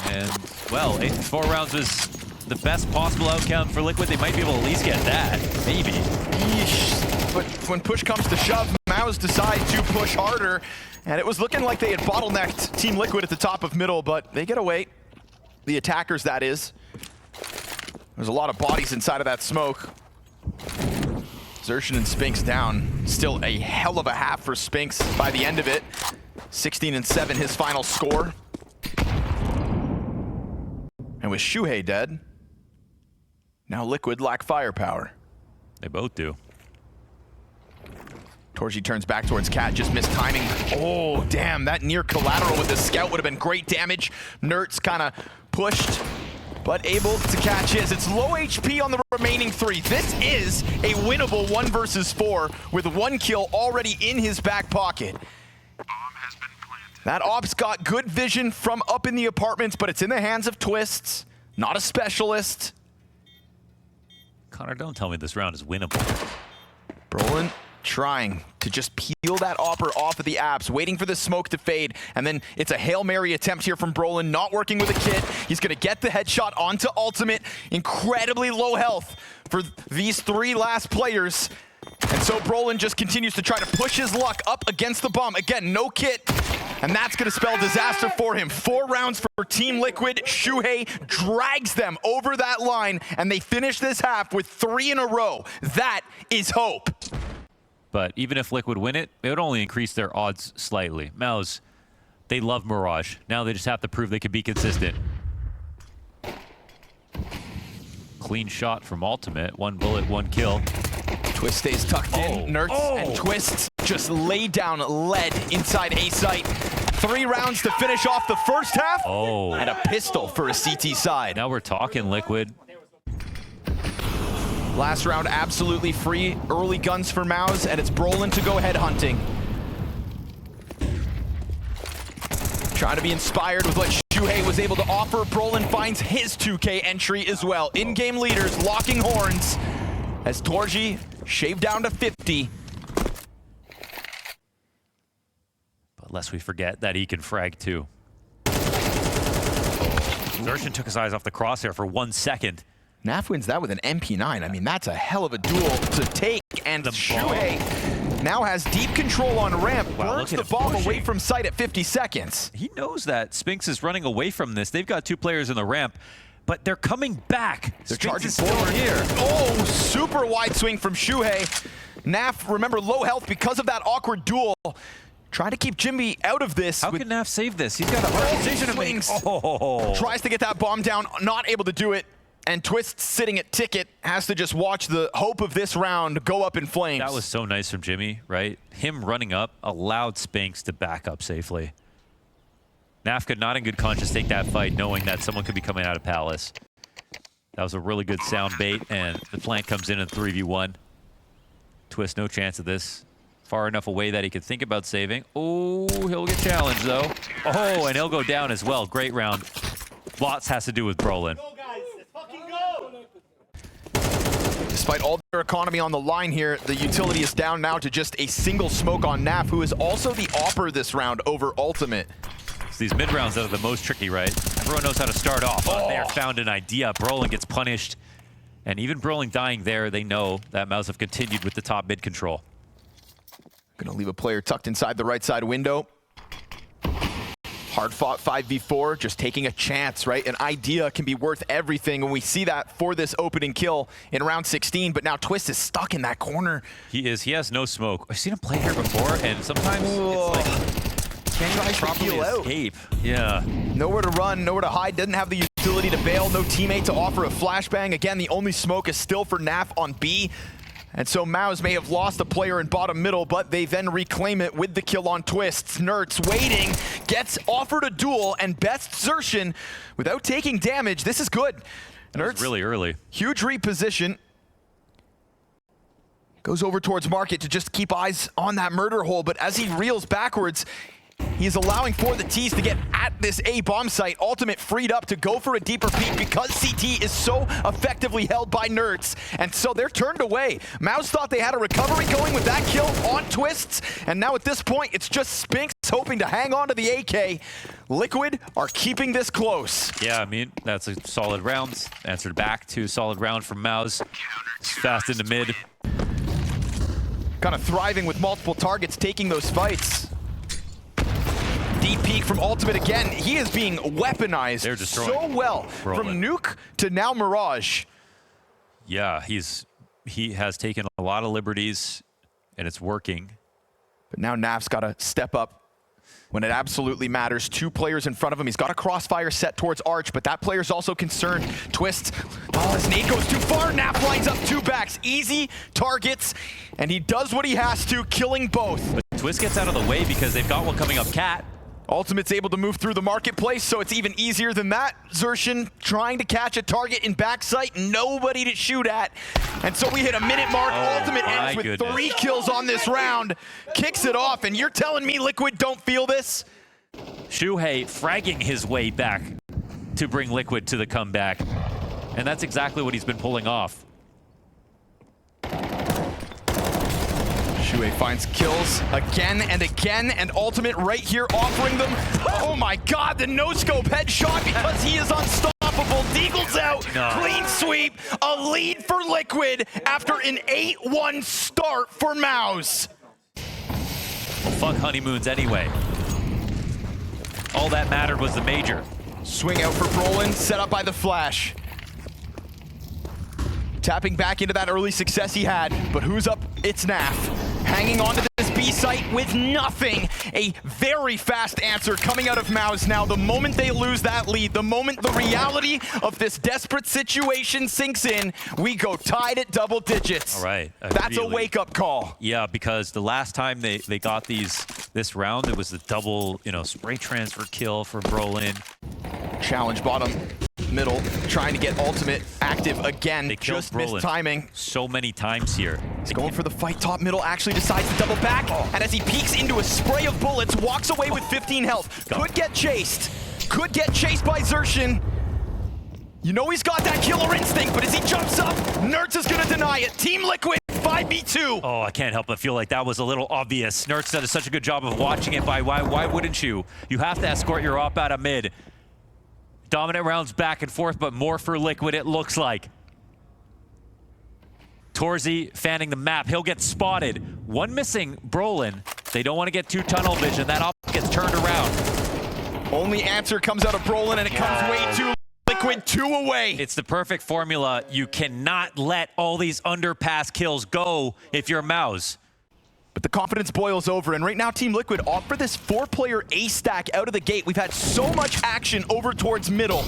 And, well, 4 rounds was the best possible outcome for Liquid. They might be able to at least get that. Maybe. Yeesh. But when push comes to shove, Mouz decide to push harder. And it was looking like they had bottlenecked Team Liquid at the top of middle, but they get away. The attackers, that is. There's a lot of bodies inside of that smoke. Xertion and Spinks down. Still a hell of a half for Spinks by the end of it. 16 and 7, his final score. And with Shuhei dead, now Liquid lack firepower. They both do. Torzi turns back towards Cat, just missed timing. Oh, damn, that near collateral with the scout would have been great damage. Nertz kind of pushed, but able to catch his. It's low HP on the remaining 3. This is a winnable 1 versus 4 with 1 kill already in his back pocket. That op's got good vision from up in the apartments, but it's in the hands of Twists, not a specialist. Connor, don't tell me this round is winnable. Brolin trying to just peel that opper off of the apps, waiting for the smoke to fade, and then it's a Hail Mary attempt here from Brolin, not working with a kit. He's gonna get the headshot onto Ultimate. Incredibly low health for these 3 last players. And so Brolin just continues to try to push his luck up against the bomb. Again, no kit, and that's gonna spell disaster for him. 4 rounds for Team Liquid. Shuhei drags them over that line, and they finish this half with 3 in a row. That is hope. But even if Liquid win it, it would only increase their odds slightly. Mouz, they love Mirage. Now they just have to prove they can be consistent. Clean shot from Ultimate. 1 bullet, 1 kill. Twist stays tucked in. Nertz and Twist just lay down lead inside A site. 3 rounds to finish off the first half. Oh. And a pistol for a CT side. Now we're talking, Liquid. Last round absolutely free. Early guns for Mouz, and it's Brolin to go head hunting. Trying to be inspired with what Shuhei was able to offer. Brolin finds his 2K entry as well. In-game leaders locking horns as Torji shaved down to 50. But lest we forget that he can frag too. Zershin took his eyes off the crosshair for 1 second. Naf wins that with an MP9. I mean, that's a hell of a duel to take. And the Shuhei now has deep control on ramp. Wow, burns the bomb away from sight at 50 seconds. He knows that Spinks is running away from this. They've got 2 players in the ramp, but they're coming back. They're Spinks charging is still forward here. Oh, super wide swing from Shuhei. Naf, remember, low health because of that awkward duel. Trying to keep Jimmy out of this. How can Naf save this? He's got a hard decision to make. Oh. Tries to get that bomb down, not able to do it. And Twist, sitting at ticket, has to just watch the hope of this round go up in flames. That was so nice from Jimmy, right? Him running up allowed Spinks to back up safely. Naf could not in good conscience take that fight knowing that someone could be coming out of Palace. That was a really good sound bait, and the flank comes in 3v1. Twist, no chance of this. Far enough away that he could think about saving. Oh, he'll get challenged, though. Oh, and he'll go down as well. Great round. Lots has to do with Brolin. Despite all their economy on the line here, the utility is down now to just a single smoke on Naf, who is also the AWPer this round over Ultimate. It's these mid rounds that are the most tricky, right? Everyone knows how to start off. Oh. There, found an idea. Brolin gets punished. And even Brolin dying there, they know that Mouz have continued with the top mid control. Gonna leave a player tucked inside the right side window. Hard fought 5v4, just taking a chance, right? An idea can be worth everything, and we see that for this opening kill in round 16, but now Twist is stuck in that corner. He is. He has no smoke. I've seen him play here before, and sometimes it's like, can't properly escape. Yeah. Nowhere to run, nowhere to hide, doesn't have the utility to bail, no teammate to offer a flashbang. Again, the only smoke is still for Naf on B. And so Mouz may have lost a player in bottom middle, but they then reclaim it with the kill on Twists. Nerds waiting, gets offered a duel, and best Zershin without taking damage. This is good. Nerds really early. Huge reposition. Goes over towards Market to just keep eyes on that murder hole, but as he reels backwards, he is allowing for the T's to get at this A bomb site. Ultimate freed up to go for a deeper peek because CT is so effectively held by Nerds. And so they're turned away. Mouz thought they had a recovery going with that kill on Twists. And now at this point, it's just Spinks hoping to hang on to the AK. Liquid are keeping this close. Yeah, I mean, that's a solid round. Answered back to a solid round from Mouz. Fast into mid. Kind of thriving with multiple targets, taking those fights. Deep peek from Ultimate again. He is being weaponized so well. From Nuke to now Mirage. Yeah, he has taken a lot of liberties, and it's working. But now Naf's got to step up when it absolutely matters. 2 players in front of him. He's got a crossfire set towards Arch, but that player's also concerned. Twist. Oh, his nade goes too far. Naf lines up 2 backs. Easy targets, and he does what he has to, killing both. But Twist gets out of the way because they've got one coming up Cat. Ultimate's able to move through the marketplace, so it's even easier than that. Zershin trying to catch a target in backside, nobody to shoot at. And so we hit a minute mark. Ultimate ends with 3 kills on this round. Kicks it off, and you're telling me Liquid don't feel this? Shuhei fragging his way back to bring Liquid to the comeback. And that's exactly what he's been pulling off. Shuhei finds kills again and again, and Ultimate right here offering them. Oh my god, the no-scope headshot because he is unstoppable. Deagle's out, clean sweep, a lead for Liquid after an 8-1 start for Mouz. Well, fuck honeymoons anyway. All that mattered was the major. Swing out for Brolin, set up by the flash. Tapping back into that early success he had, but who's up? It's Naf. Hanging on to this B site with nothing. A very fast answer coming out of Mouz now. The moment they lose that lead, the moment the reality of this desperate situation sinks in, we go tied at double digits. All right. That's a wake-up call. Yeah, because the last time they got this round, it was the double, spray transfer kill for Brolin. Challenge bottom. middle, trying to get ultimate active again. They just Brolin missed timing. so many times here. He's going for the fight top middle, actually decides to double back, and as he peeks into a spray of bullets, walks away with 15 health. Could get chased by Xertion. You know he's got that killer instinct, but as he jumps up, Nerds is gonna deny it. Team Liquid, 5v2. Oh, I can't help but feel like that was a little obvious. Nerds does such a good job of watching it. Why wouldn't you? You have to escort your op out of mid. Dominant rounds back and forth, but more for Liquid, it looks like. Torzy fanning the map. He'll get spotted. One missing Brolin. They don't want to get too tunnel vision. That op gets turned around. Only answer comes out of Brolin, and it comes way too Liquid, 2 away. It's the perfect formula. You cannot let all these underpass kills go if you're Mouz. But the confidence boils over, and right now Team Liquid opt for this 4-player A stack out of the gate. We've had so much action over towards middle.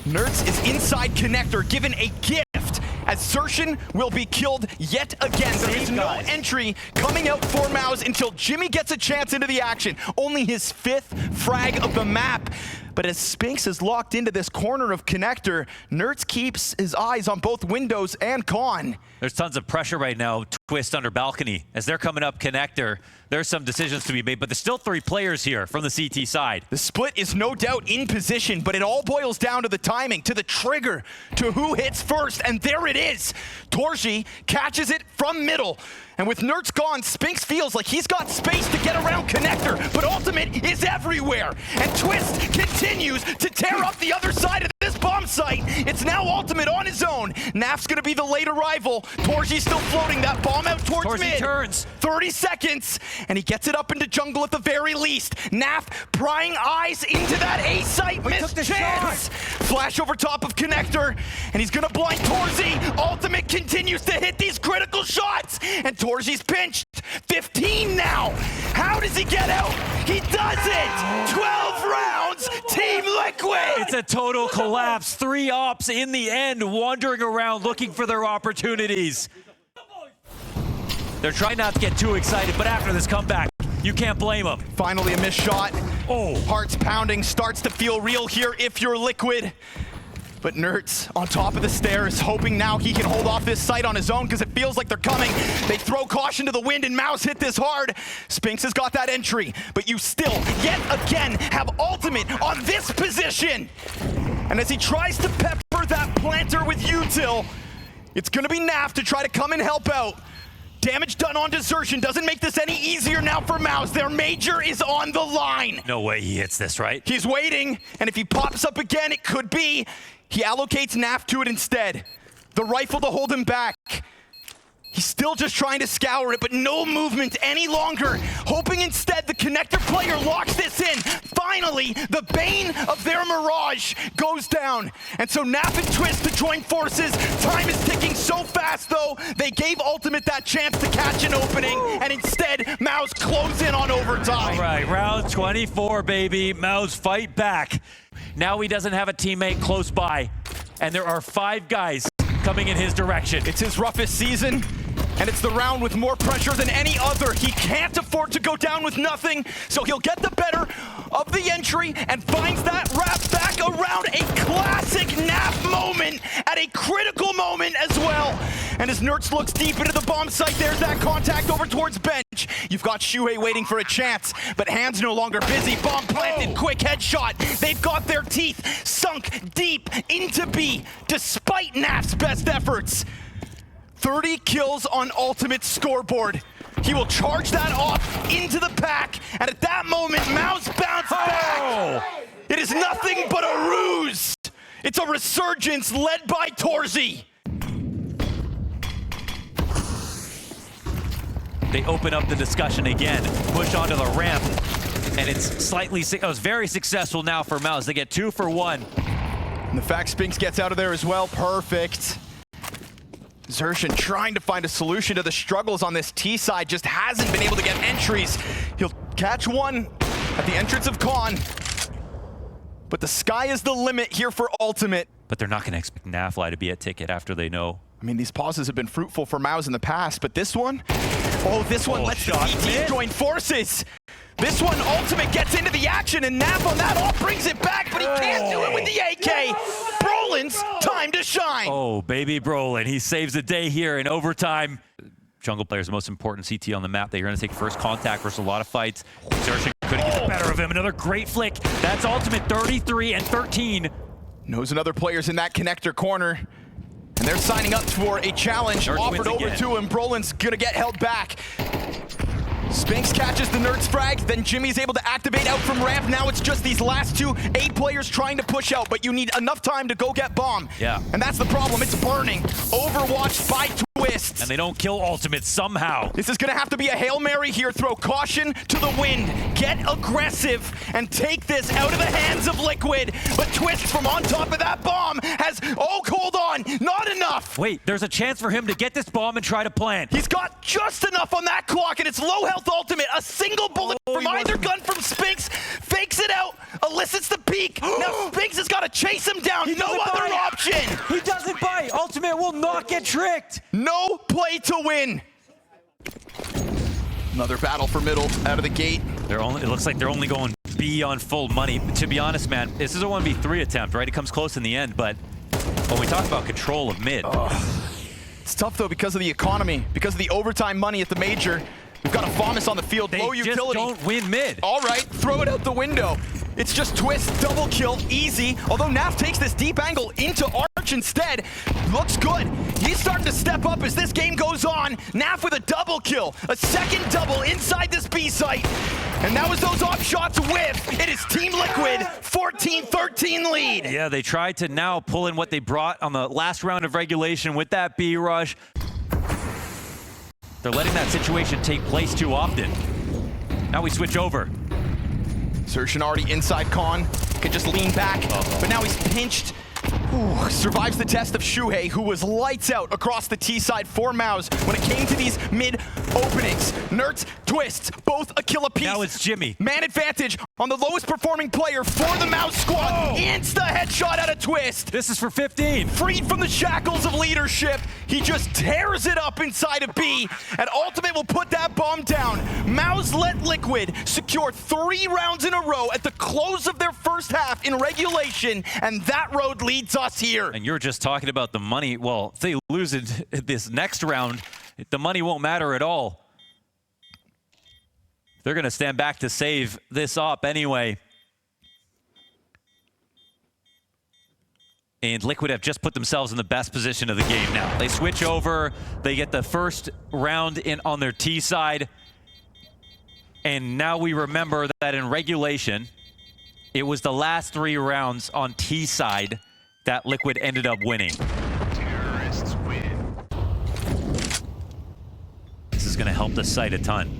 Nerds is inside connector, given a gift, as Xertion will be killed yet again. There is no entry coming out for Mouz until Jimmy gets a chance into the action. Only his 5th frag of the map. But as Spinks is locked into this corner of connector, Nerds keeps his eyes on both windows and Con. There's tons of pressure right now. Twist under balcony. As they're coming up connector, there's some decisions to be made, but there's still 3 players here from the CT side. The split is no doubt in position, but it all boils down to the timing, to the trigger, to who hits first, and there it is. Torzy catches it from middle. And with Nerds gone, Spinks feels like he's got space to get around connector, but ultimate is everywhere. And Twist continues to tear up the other side of this bomb site. It's now ultimate on his own. Naf's gonna be the late arrival. Torzy's still floating that bomb out towards Torzy mid. turns. 30 seconds, and he gets it up into jungle at the very least. Naf prying eyes into that A site. Missed chance. Flash over top of connector, and he's gonna blind Torzy. Ultimate continues to hit these critical shots, and Torzy's pinched. 15 now. How does he get out? He does it. 12 rounds. Team Liquid. It's a total collapse. 3 ops in the end, wandering around looking for their opportunities. They're trying not to get too excited, but after this comeback, you can't blame them. Finally a missed shot. Oh. Hearts pounding, starts to feel real here if you're Liquid. But Nerds on top of the stairs, hoping now he can hold off this site on his own because it feels like they're coming. They throw caution to the wind, and Mouz hit this hard. Spinks has got that entry, but you still, yet again, have ultimate on this position. And as he tries to pepper that planter with util, it's gonna be Naf to try to come and help out. Damage done on Xertion doesn't make this any easier now for Mouz. Their major is on the line. No way he hits this, right? He's waiting, and if he pops up again, it could be. He allocates Naf to it instead. The rifle to hold him back. He's still just trying to scour it, but no movement any longer. Hoping instead the connector player locks this in. Finally, the bane of their mirage goes down. And so Naf and Twist to join forces. Time is ticking so fast, though. They gave Ultimate that chance to catch an opening, and instead, Mouz close in on overtime. All right, round 24, baby. Mouz fight back. Now he doesn't have a teammate close by, and there are 5 guys coming in his direction. It's his roughest season, and it's the round with more pressure than any other. He can't afford to go down with nothing, so he'll get the better of the entry and finds that wrap back around a classic Naf moment at a critical moment as well. And as Nerds looks deep into the bomb site, there's that contact over towards bench. You've got Shuhei waiting for a chance, but hands no longer busy. Bomb planted, quick headshot. They've got their teeth sunk deep into B, despite Naf's best efforts. 30 kills on Ultimate's scoreboard. He will charge that off into the pack, and at that moment, Mouz bounced back. It is nothing but a ruse. It's a resurgence led by Torzy. They open up the discussion again, push onto the ramp, and it's very successful now for Mouz. They get 2 for 1. And the fact Spinks gets out of there as well, perfect. Xertion trying to find a solution to the struggles on this T side, just hasn't been able to get entries. He'll catch one at the entrance of Con, but the sky is the limit here for Ultimate. But they're not going to expect Nafly to be at ticket after they know. I mean, these pauses have been fruitful for Mouz in the past, but this one, lets the CT join forces. This one, Ultimate gets into the action, and Nap on that off brings it back, but he can't do it with the AK. Brolin's time to shine. Oh, baby Brolin. He saves the day here in overtime. Jungle player's the most important CT on the map. They're going to take first contact versus a lot of fights. Xerxes couldn't get the better of him. Another great flick. That's Ultimate 33 and 13. Knows another player's in that connector corner. And they're signing up for a challenge offered over to him. Brolin's going to get held back. Spinks catches the Nerds frag, then Jimmy's able to activate out from ramp. Now it's just these last two 8 players trying to push out, but you need enough time to go get bomb. Yeah. And that's the problem, it's burning. Overwatched by Twists. And they don't kill Ultimate somehow. This is gonna have to be a Hail Mary here. Throw caution to the wind. Get aggressive and take this out of the hands of Liquid. But Twist from on top of that bomb has, oh, hold on, not enough. Wait, there's a chance for him to get this bomb and try to plant. He's got just enough on that clock, and it's low health Ultimate. A single bullet from either gun from Spinks, fakes it out, elicits the peek. Now Spinks has got to chase him down. No other option. He doesn't bite. Ultimate will not get tricked. No play to win. Another battle for middle out of the gate. It looks like they're only going B on full money. To be honest, man, this is a 1v3 attempt, right? It comes close in the end, but when we talk about control of mid. It's tough, though, because of the economy, because of the overtime money at the major. We've got a Famas on the field, They low utility. just don't win mid. All right, throw it out the window. It's just Twist, double kill, easy. Although Naf takes this deep angle into Arch instead. Looks good. He's starting to step up as this game goes on. Naf with a double kill, a second double inside this B site. And that was those off shots whiff. It is Team Liquid, 14-13 lead. Yeah, they tried to now pull in what they brought on the last round of regulation with that B rush. They're letting that situation take place too often. Now we switch over. Sershin already inside Con, can just lean back, but now he's pinched. Ooh, survives the test of Shuhei, who was lights out across the T side for Mouz when it came to these mid openings. Nerds, Twists, both a kill apiece. Now it's Jimmy. Man advantage on the lowest performing player for the Mouz squad. Insta headshot out of Twist. This is for 15. Freed from the shackles of leadership, he just tears it up inside of B, and Ultimate will put that bomb down. Mouz let Liquid secure 3 rounds in a row at the close of their first half in regulation, and that road leads us here. And you're just talking about the money. Well, if they lose it this next round, the money won't matter at all. They're going to stand back to save this up anyway. And Liquid have just put themselves in the best position of the game now. They switch over. They get the first round in on their T side. And now we remember that in regulation, it was the last 3 rounds on T side that Liquid ended up winning. Terrorists win. This is going to help the site a ton.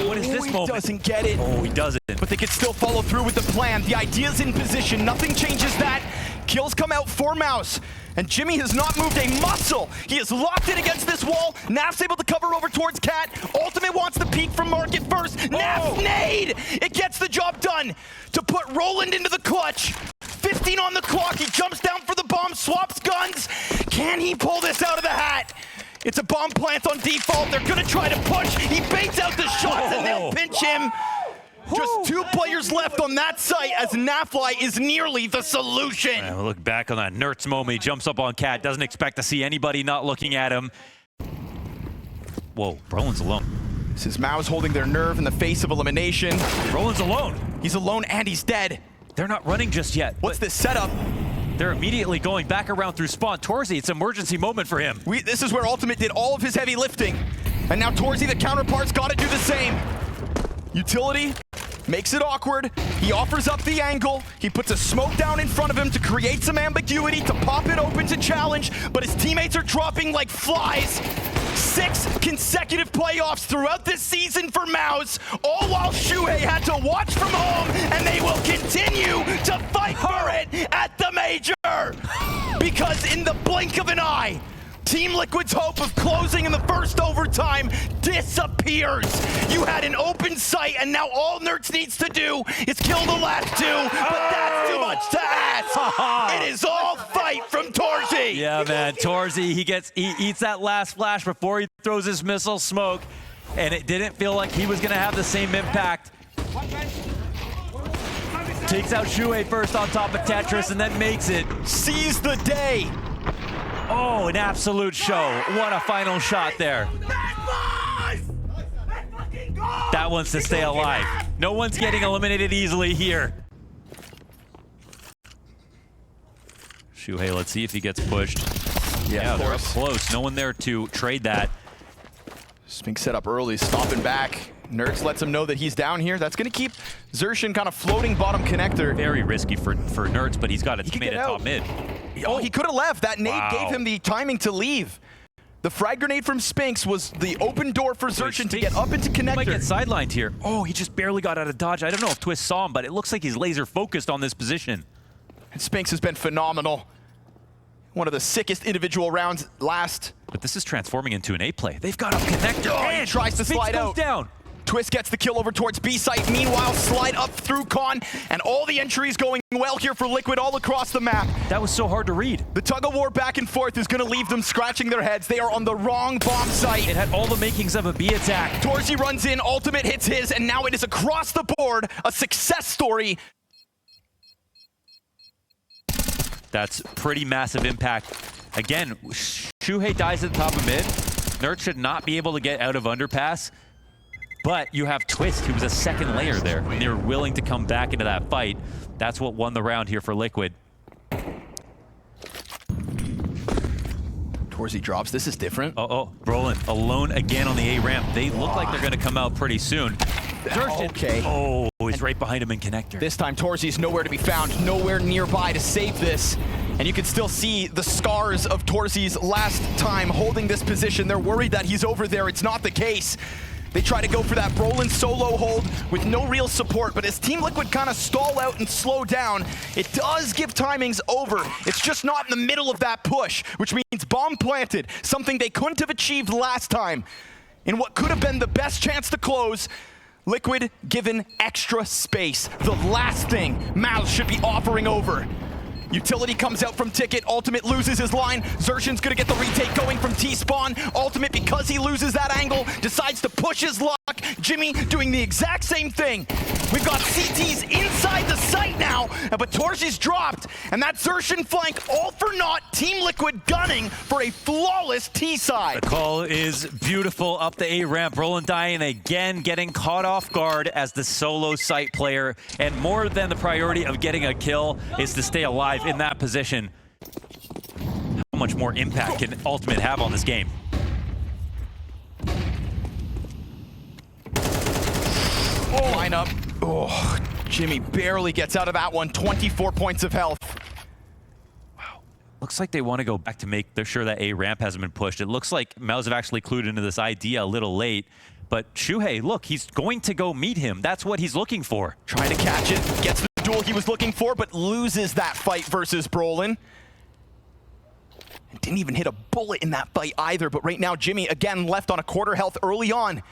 What is this He moment? doesn't get it. Oh, he doesn't. But they can still follow through with the plan. The idea's in position. Nothing changes that. Kills come out for Mouz. And Jimmy has not moved a muscle. He is locked in against this wall. Naf's able to cover over towards Cat. Ultimate wants the peek from Market first. Naf nade! It gets the job done to put Roland into the clutch. 15 on the clock. He jumps down for the bomb, swaps guns. Can he pull this out of the hat? It's a bomb plant on default. They're gonna try to push. He baits out the shots and they'll pinch him. Just 2 players left on that site as Nafly is nearly the solution. And we'll look back on that Nertz moment. He jumps up on Cat, doesn't expect to see anybody not looking at him. Whoa, Brolin's alone. This is Mouz holding their nerve in the face of elimination. Brolin's alone. He's alone and he's dead. They're not running just yet. What's this setup? They're immediately going back around through spawn. Torzy, it's an emergency moment for him. This is where Ultimate did all of his heavy lifting. And now Torzy, the counterpart's got to do the same. Utility makes it awkward. He offers up the angle. He puts a smoke down in front of him to create some ambiguity, to pop it open to challenge, but his teammates are dropping like flies. 6 consecutive playoffs throughout this season for Mouz, all while Shuhei had to watch from home, and they will continue to fight for it at the major. Because in the blink of an eye, Team Liquid's hope of closing in the first overtime disappears. You had an open sight, and now all Nertz needs to do is kill the last 2, but that's too much to ask. It is all fight from Torzy. Yeah, man, Torzy, he eats that last flash before he throws his missile smoke. and it didn't feel like he was going to have the same impact. Takes out Shuhei first on top of Tetris and then makes it. Seize the day. Oh, an absolute show. What a final shot there. That one's to stay alive. No one's getting eliminated easily here. Shuhei, let's see if he gets pushed. Yeah, they're up close. No one there to trade that. Spink set up early, stopping back. Nerds lets him know that he's down here. That's going to keep Zershin kind of floating bottom connector. Very risky for Nerds, but he's got it made at top mid. Oh, he could have left. That nade gave him the timing to leave. The frag grenade from Spinks was the open door for Zershin to get up into connector. He might get sidelined here. Oh, he just barely got out of dodge. I don't know if Twist saw him, but it looks like he's laser focused on this position. And Spinks has been phenomenal. One of the sickest individual rounds last. But this is transforming into an A play. They've got a connector. Oh, and he tries to slide out. Down. Twist gets the kill over towards B site. Meanwhile, slide up through Con, and all the entries going well here for Liquid all across the map. That was so hard to read. The tug of war back and forth is going to leave them scratching their heads. They are on the wrong bomb site. It had all the makings of a B attack. Torzy runs in, ultimate hits his, and now it is across the board a success story. That's pretty massive impact. Again, Shuhei dies at the top of mid. Nerd should not be able to get out of underpass. But you have Twist, who was a second layer there, and they were willing to come back into that fight. That's what won the round here for Liquid. Torzy drops. This is different. Brolin alone again on the A ramp. They look like they're going to come out pretty soon. Okay. Oh, he's right behind him in connector. This time, Torzy's nowhere to be found, nowhere nearby to save this. And you can still see the scars of Torzy's last time holding this position. They're worried that he's over there. It's not the case. They try to go for that Brolin solo hold with no real support, but as Team Liquid kind of stall out and slow down, it does give timings over. It's just not in the middle of that push, which means bomb planted, something they couldn't have achieved last time. In what could have been the best chance to close, Liquid given extra space. The last thing Mouz should be offering over. Utility comes out from Ticket. Ultimate loses his line. Zershin's gonna get the retake going from T-Spawn. Ultimate, because he loses that angle, decides to push his luck. Jimmy doing the exact same thing. We've got CTs inside the site now, but Torzy's dropped. And that Zershin flank, all for naught. Team Liquid gunning for a flawless T-side. The call is beautiful up the A ramp. Roland dying again, getting caught off guard as the solo site player. And more than the priority of getting a kill is to stay alive in that position. How much more impact can Ultimate have on this game? Line up. Oh, Jimmy barely gets out of that one. 24 points of health. Wow. Looks like they want to go back to make sure that A ramp hasn't been pushed. It looks like Mouz have actually clued into this idea a little late. But Shuhei, look, he's going to go meet him. That's what he's looking for. Trying to catch it. Gets the duel he was looking for, but loses that fight versus Brolin. Didn't even hit a bullet in that fight either, but right now Jimmy again left on a quarter health early on.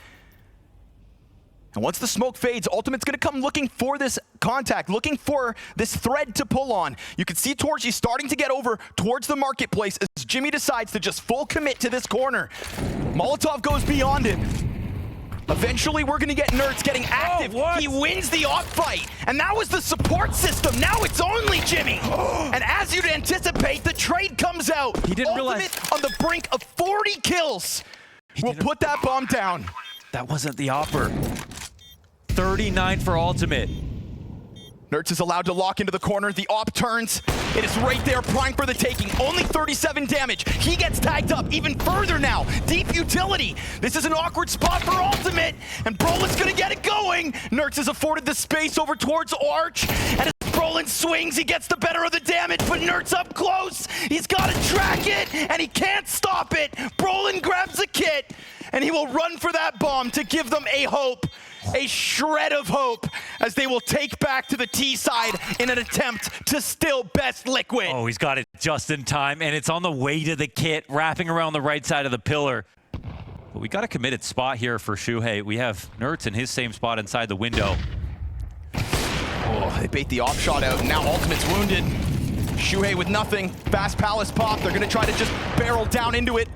And once the smoke fades, Ultimate's gonna come looking for this contact, looking for this thread to pull on. You can see Torzy starting to get over towards the marketplace as Jimmy decides to just full commit to this corner. Molotov goes beyond him. Eventually, we're gonna get Nerds getting active. He wins the off fight, and that was the support system. Now it's only Jimmy. And as you'd anticipate, the trade comes out. He didn't Ultimate realize on the brink of 40 kills. We'll put that bomb down. that wasn't the offer. 39 for Ultimate. Nerds is allowed to lock into the corner. The op turns. It is right there, prime for the taking. Only 37 damage. He gets tagged up even further now. Deep utility. This is an awkward spot for Ultimate, and Brolin's gonna get it going. Nerds is afforded the space over towards Arch, and as Brolin swings, he gets the better of the damage, but Nerds up close. He's gotta track it, and he can't stop it. Brolin grabs the kit, and he will run for that bomb to give them a hope. A shred of hope as they will take back to the T side in an attempt to still best Liquid. Oh, he's got it just in time, and it's on the way to the kit, wrapping around the right side of the pillar. But we got a committed spot here for Shuhei. We have Nerds in his same spot inside the window. Oh, they bait the off shot out, and now Ultimate's wounded. Shuhei with nothing. Fast Palace pop. They're going to try to just barrel down into it.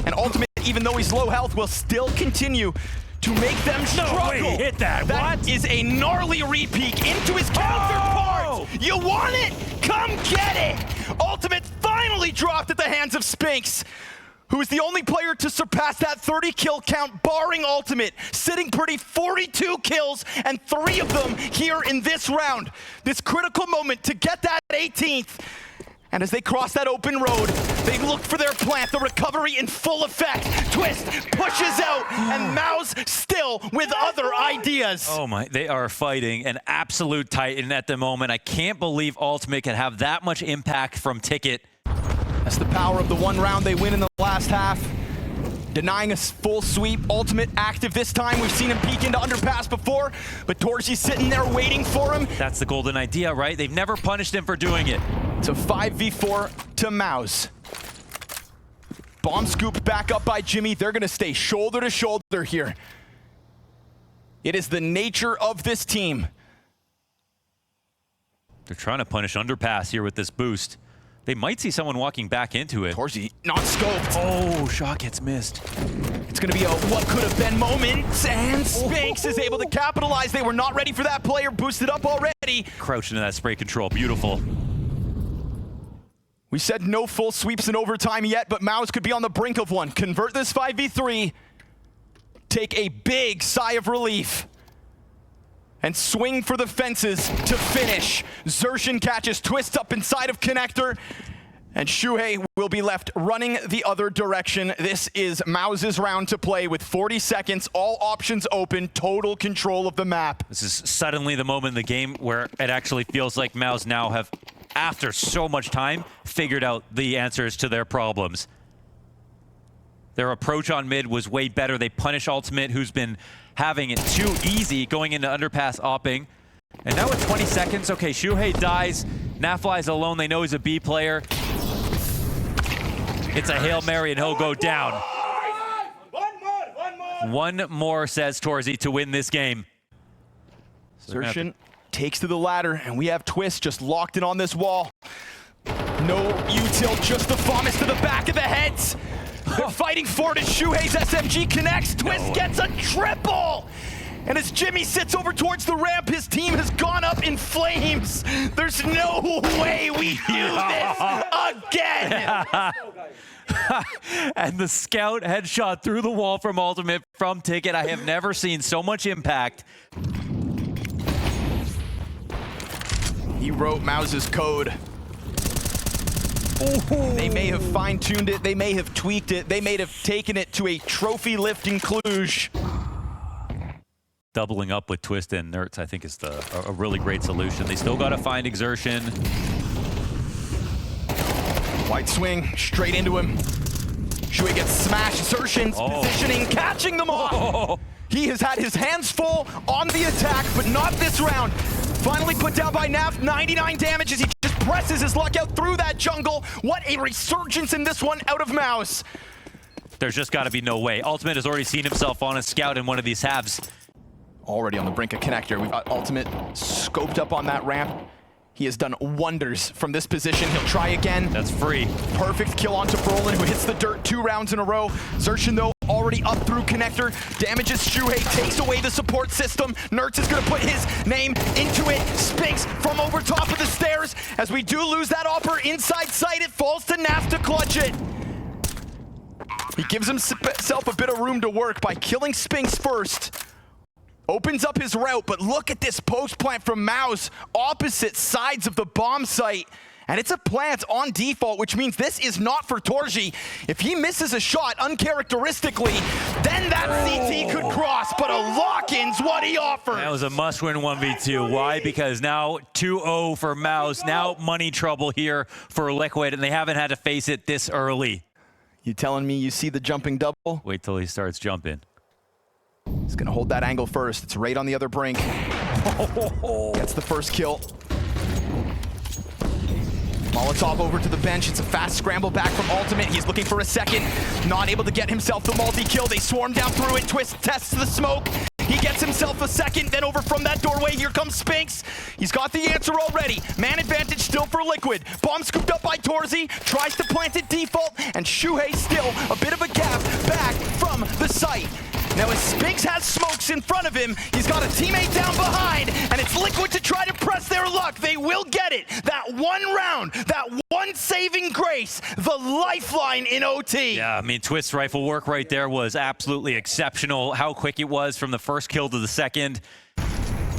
And Ultimate, even though he's low health, will still continue to make them struggle. No way, he hit that. That What? is a gnarly re-peek into his counterpart. Oh! You want it? Come get it. Ultimate finally dropped at the hands of Spinks, who is the only player to surpass that 30 kill count barring Ultimate, sitting pretty 42 kills and 3 of them here in this round. This critical moment to get that 18th. And as they cross that open road, they look for their plant, the recovery in full effect. Twist pushes out, and Mouz still with other ideas. Oh my, they are fighting an absolute titan at the moment. I can't believe Ultimate can have that much impact from Ticket. That's the power of the one round they win in the last half. Denying a full sweep, Ultimate active this time. We've seen him peek into underpass before, but Torzy's sitting there waiting for him. That's the golden idea, right? They've never punished him for doing it. It's a 5v4 to Mouz. Bomb scoop back up by Jimmy. They're gonna stay shoulder to shoulder here. It is the nature of this team. They're trying to punish underpass here with this boost. They might see someone walking back into it. Torzy not scoped. Oh, shot gets missed. It's gonna be a what could have been moment, and Spinks is able to capitalize. They were not ready for that player, boosted up already. Crouched into that spray control, beautiful. We said no full sweeps in overtime yet, but Mouz could be on the brink of one. Convert this 5v3, take a big sigh of relief, and swing for the fences to finish. Xerxin catches Twist up inside of Connector, and Shuhei will be left running the other direction. This is Mouz's round to play with 40 seconds, all options open, total control of the map. This is suddenly the moment in the game where it actually feels like Mouz now have, after so much time, figured out the answers to their problems. Their approach on mid was way better. They punish Ultimate, who's been having it too easy going into underpass opping. And now with 20 seconds, okay, Shuhei dies. Nafly's alone. They know he's a B player. It's a Hail Mary and he'll go down. One more, says Torzy, to win this game. Xerxin takes to the ladder, and we have Twist just locked in on this wall. No util, just the Fomus to the back of the heads. They're fighting for it as Shuhei's SMG connects. Twist gets a triple! And as Jimmy sits over towards the ramp, his team has gone up in flames. There's no way we do this again! And the scout headshot through the wall from Ultimate from Ticket. I have never seen so much impact. He wrote Mouz's code. They may have fine-tuned it, they may have tweaked it, they may have taken it to a trophy-lifting Cluj. Doubling up with Twist and Nerds, I think, is a really great solution. They still got to find Xerxin. White swing, straight into him. Shuhei gets smashed, Xerxin's positioning, catching them off. He has had his hands full on the attack, but not this round. Finally put down by Naf, 99 damage as he just presses his luck out through that jungle. What a resurgence in this one out of Mouz. There's just got to be no way. Ultimate has already seen himself on a scout in one of these halves. Already on the brink of Connector. We've got Ultimate scoped up on that ramp. He has done wonders from this position. He'll try again. That's free. Perfect kill onto Brolin, who hits the dirt 2 rounds in a row. Xerxin, though, already up through Connector. Damages Shuhei, takes away the support system. Nertz is going to put his name into it. Spinks from over top of the stairs. As we do lose that offer inside sight, it falls to Naf to clutch it. He gives himself a bit of room to work by killing Spinks first. Opens up his route, but look at this post plant from Mouz, opposite sides of the bomb site. And it's a plant on default, which means this is not for Torzy. If he misses a shot uncharacteristically, then that CT could cross, but a lock-in's what he offers. That was a must-win 1v2. Why? Because now 2-0 for Mouz. Now money trouble here for Liquid, and they haven't had to face it this early. You telling me you see the jumping double? Wait till he starts jumping. He's gonna hold that angle first. It's right on the other brink. Gets the first kill. Molotov over to the bench. It's a fast scramble back from Ultimate. He's looking for a second. Not able to get himself the multi-kill. They swarm down through it. Twist tests the smoke. He gets himself a second. Then over from that doorway, here comes Spinks. He's got the answer already. Man advantage still for Liquid. Bomb scooped up by Torzy. Tries to plant it default. And Shuhei still a bit of a gap back from the site. Now as Spinks has smokes in front of him, he's got a teammate down behind, and it's Liquid to try to press their luck. They will get it. That one round, that one saving grace, the lifeline in OT. Yeah, I mean, Twist's rifle work right there was absolutely exceptional. How quick it was from the first kill to the second.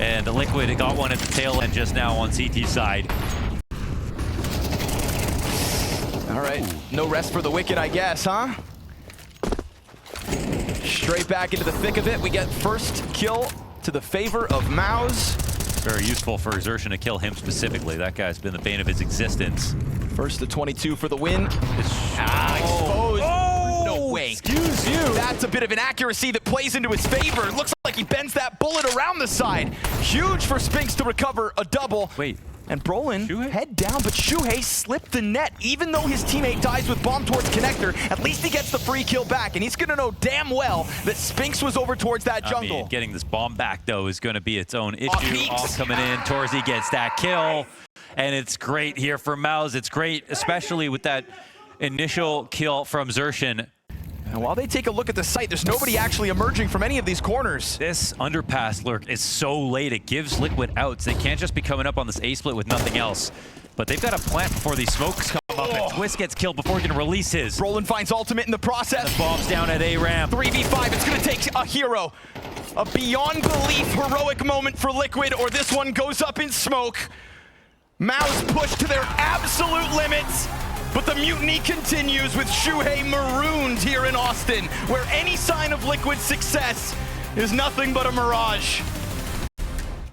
And the Liquid got one at the tail end just now on CT side. All right, no rest for the Wicked, I guess, huh? Straight back into the thick of it. We get first kill to the favor of Mouz. Very useful for Xertion to kill him specifically. That guy's been the bane of his existence. First to 22 for the win. Oh. Exposed. Oh, No way. Excuse you. That's a bit of an accuracy that plays into his favor. It looks like he bends that bullet around the side. Huge for Spinks to recover a double. Wait. And Brolin, Shuhei? head down, but Shuhei slipped the net. Even though his teammate dies with bomb towards connector, at least he gets the free kill back, and he's gonna know damn well that Spinks was over towards that jungle. I mean, getting this bomb back, though, is going to be its own issue. Peaks. All coming in. Torzy gets that kill, and it's great here for Mouz. It's great, especially with that initial kill from Xertion. And while they take a look at the site, there's nobody actually emerging from any of these corners. This underpass lurk is so late, it gives Liquid outs. They can't just be coming up on this A-split with nothing else. But they've got to plant before these smokes come up, and Twist gets killed before he can release his. Brolin finds ultimate in the process. The bomb's down at A-ramp. 3v5, it's gonna take a hero. A beyond belief heroic moment for Liquid, or this one goes up in smoke. Mouz pushed to their absolute limits, but the mutiny continues with Shuhei marooned here in Austin, where any sign of Liquid success is nothing but a mirage.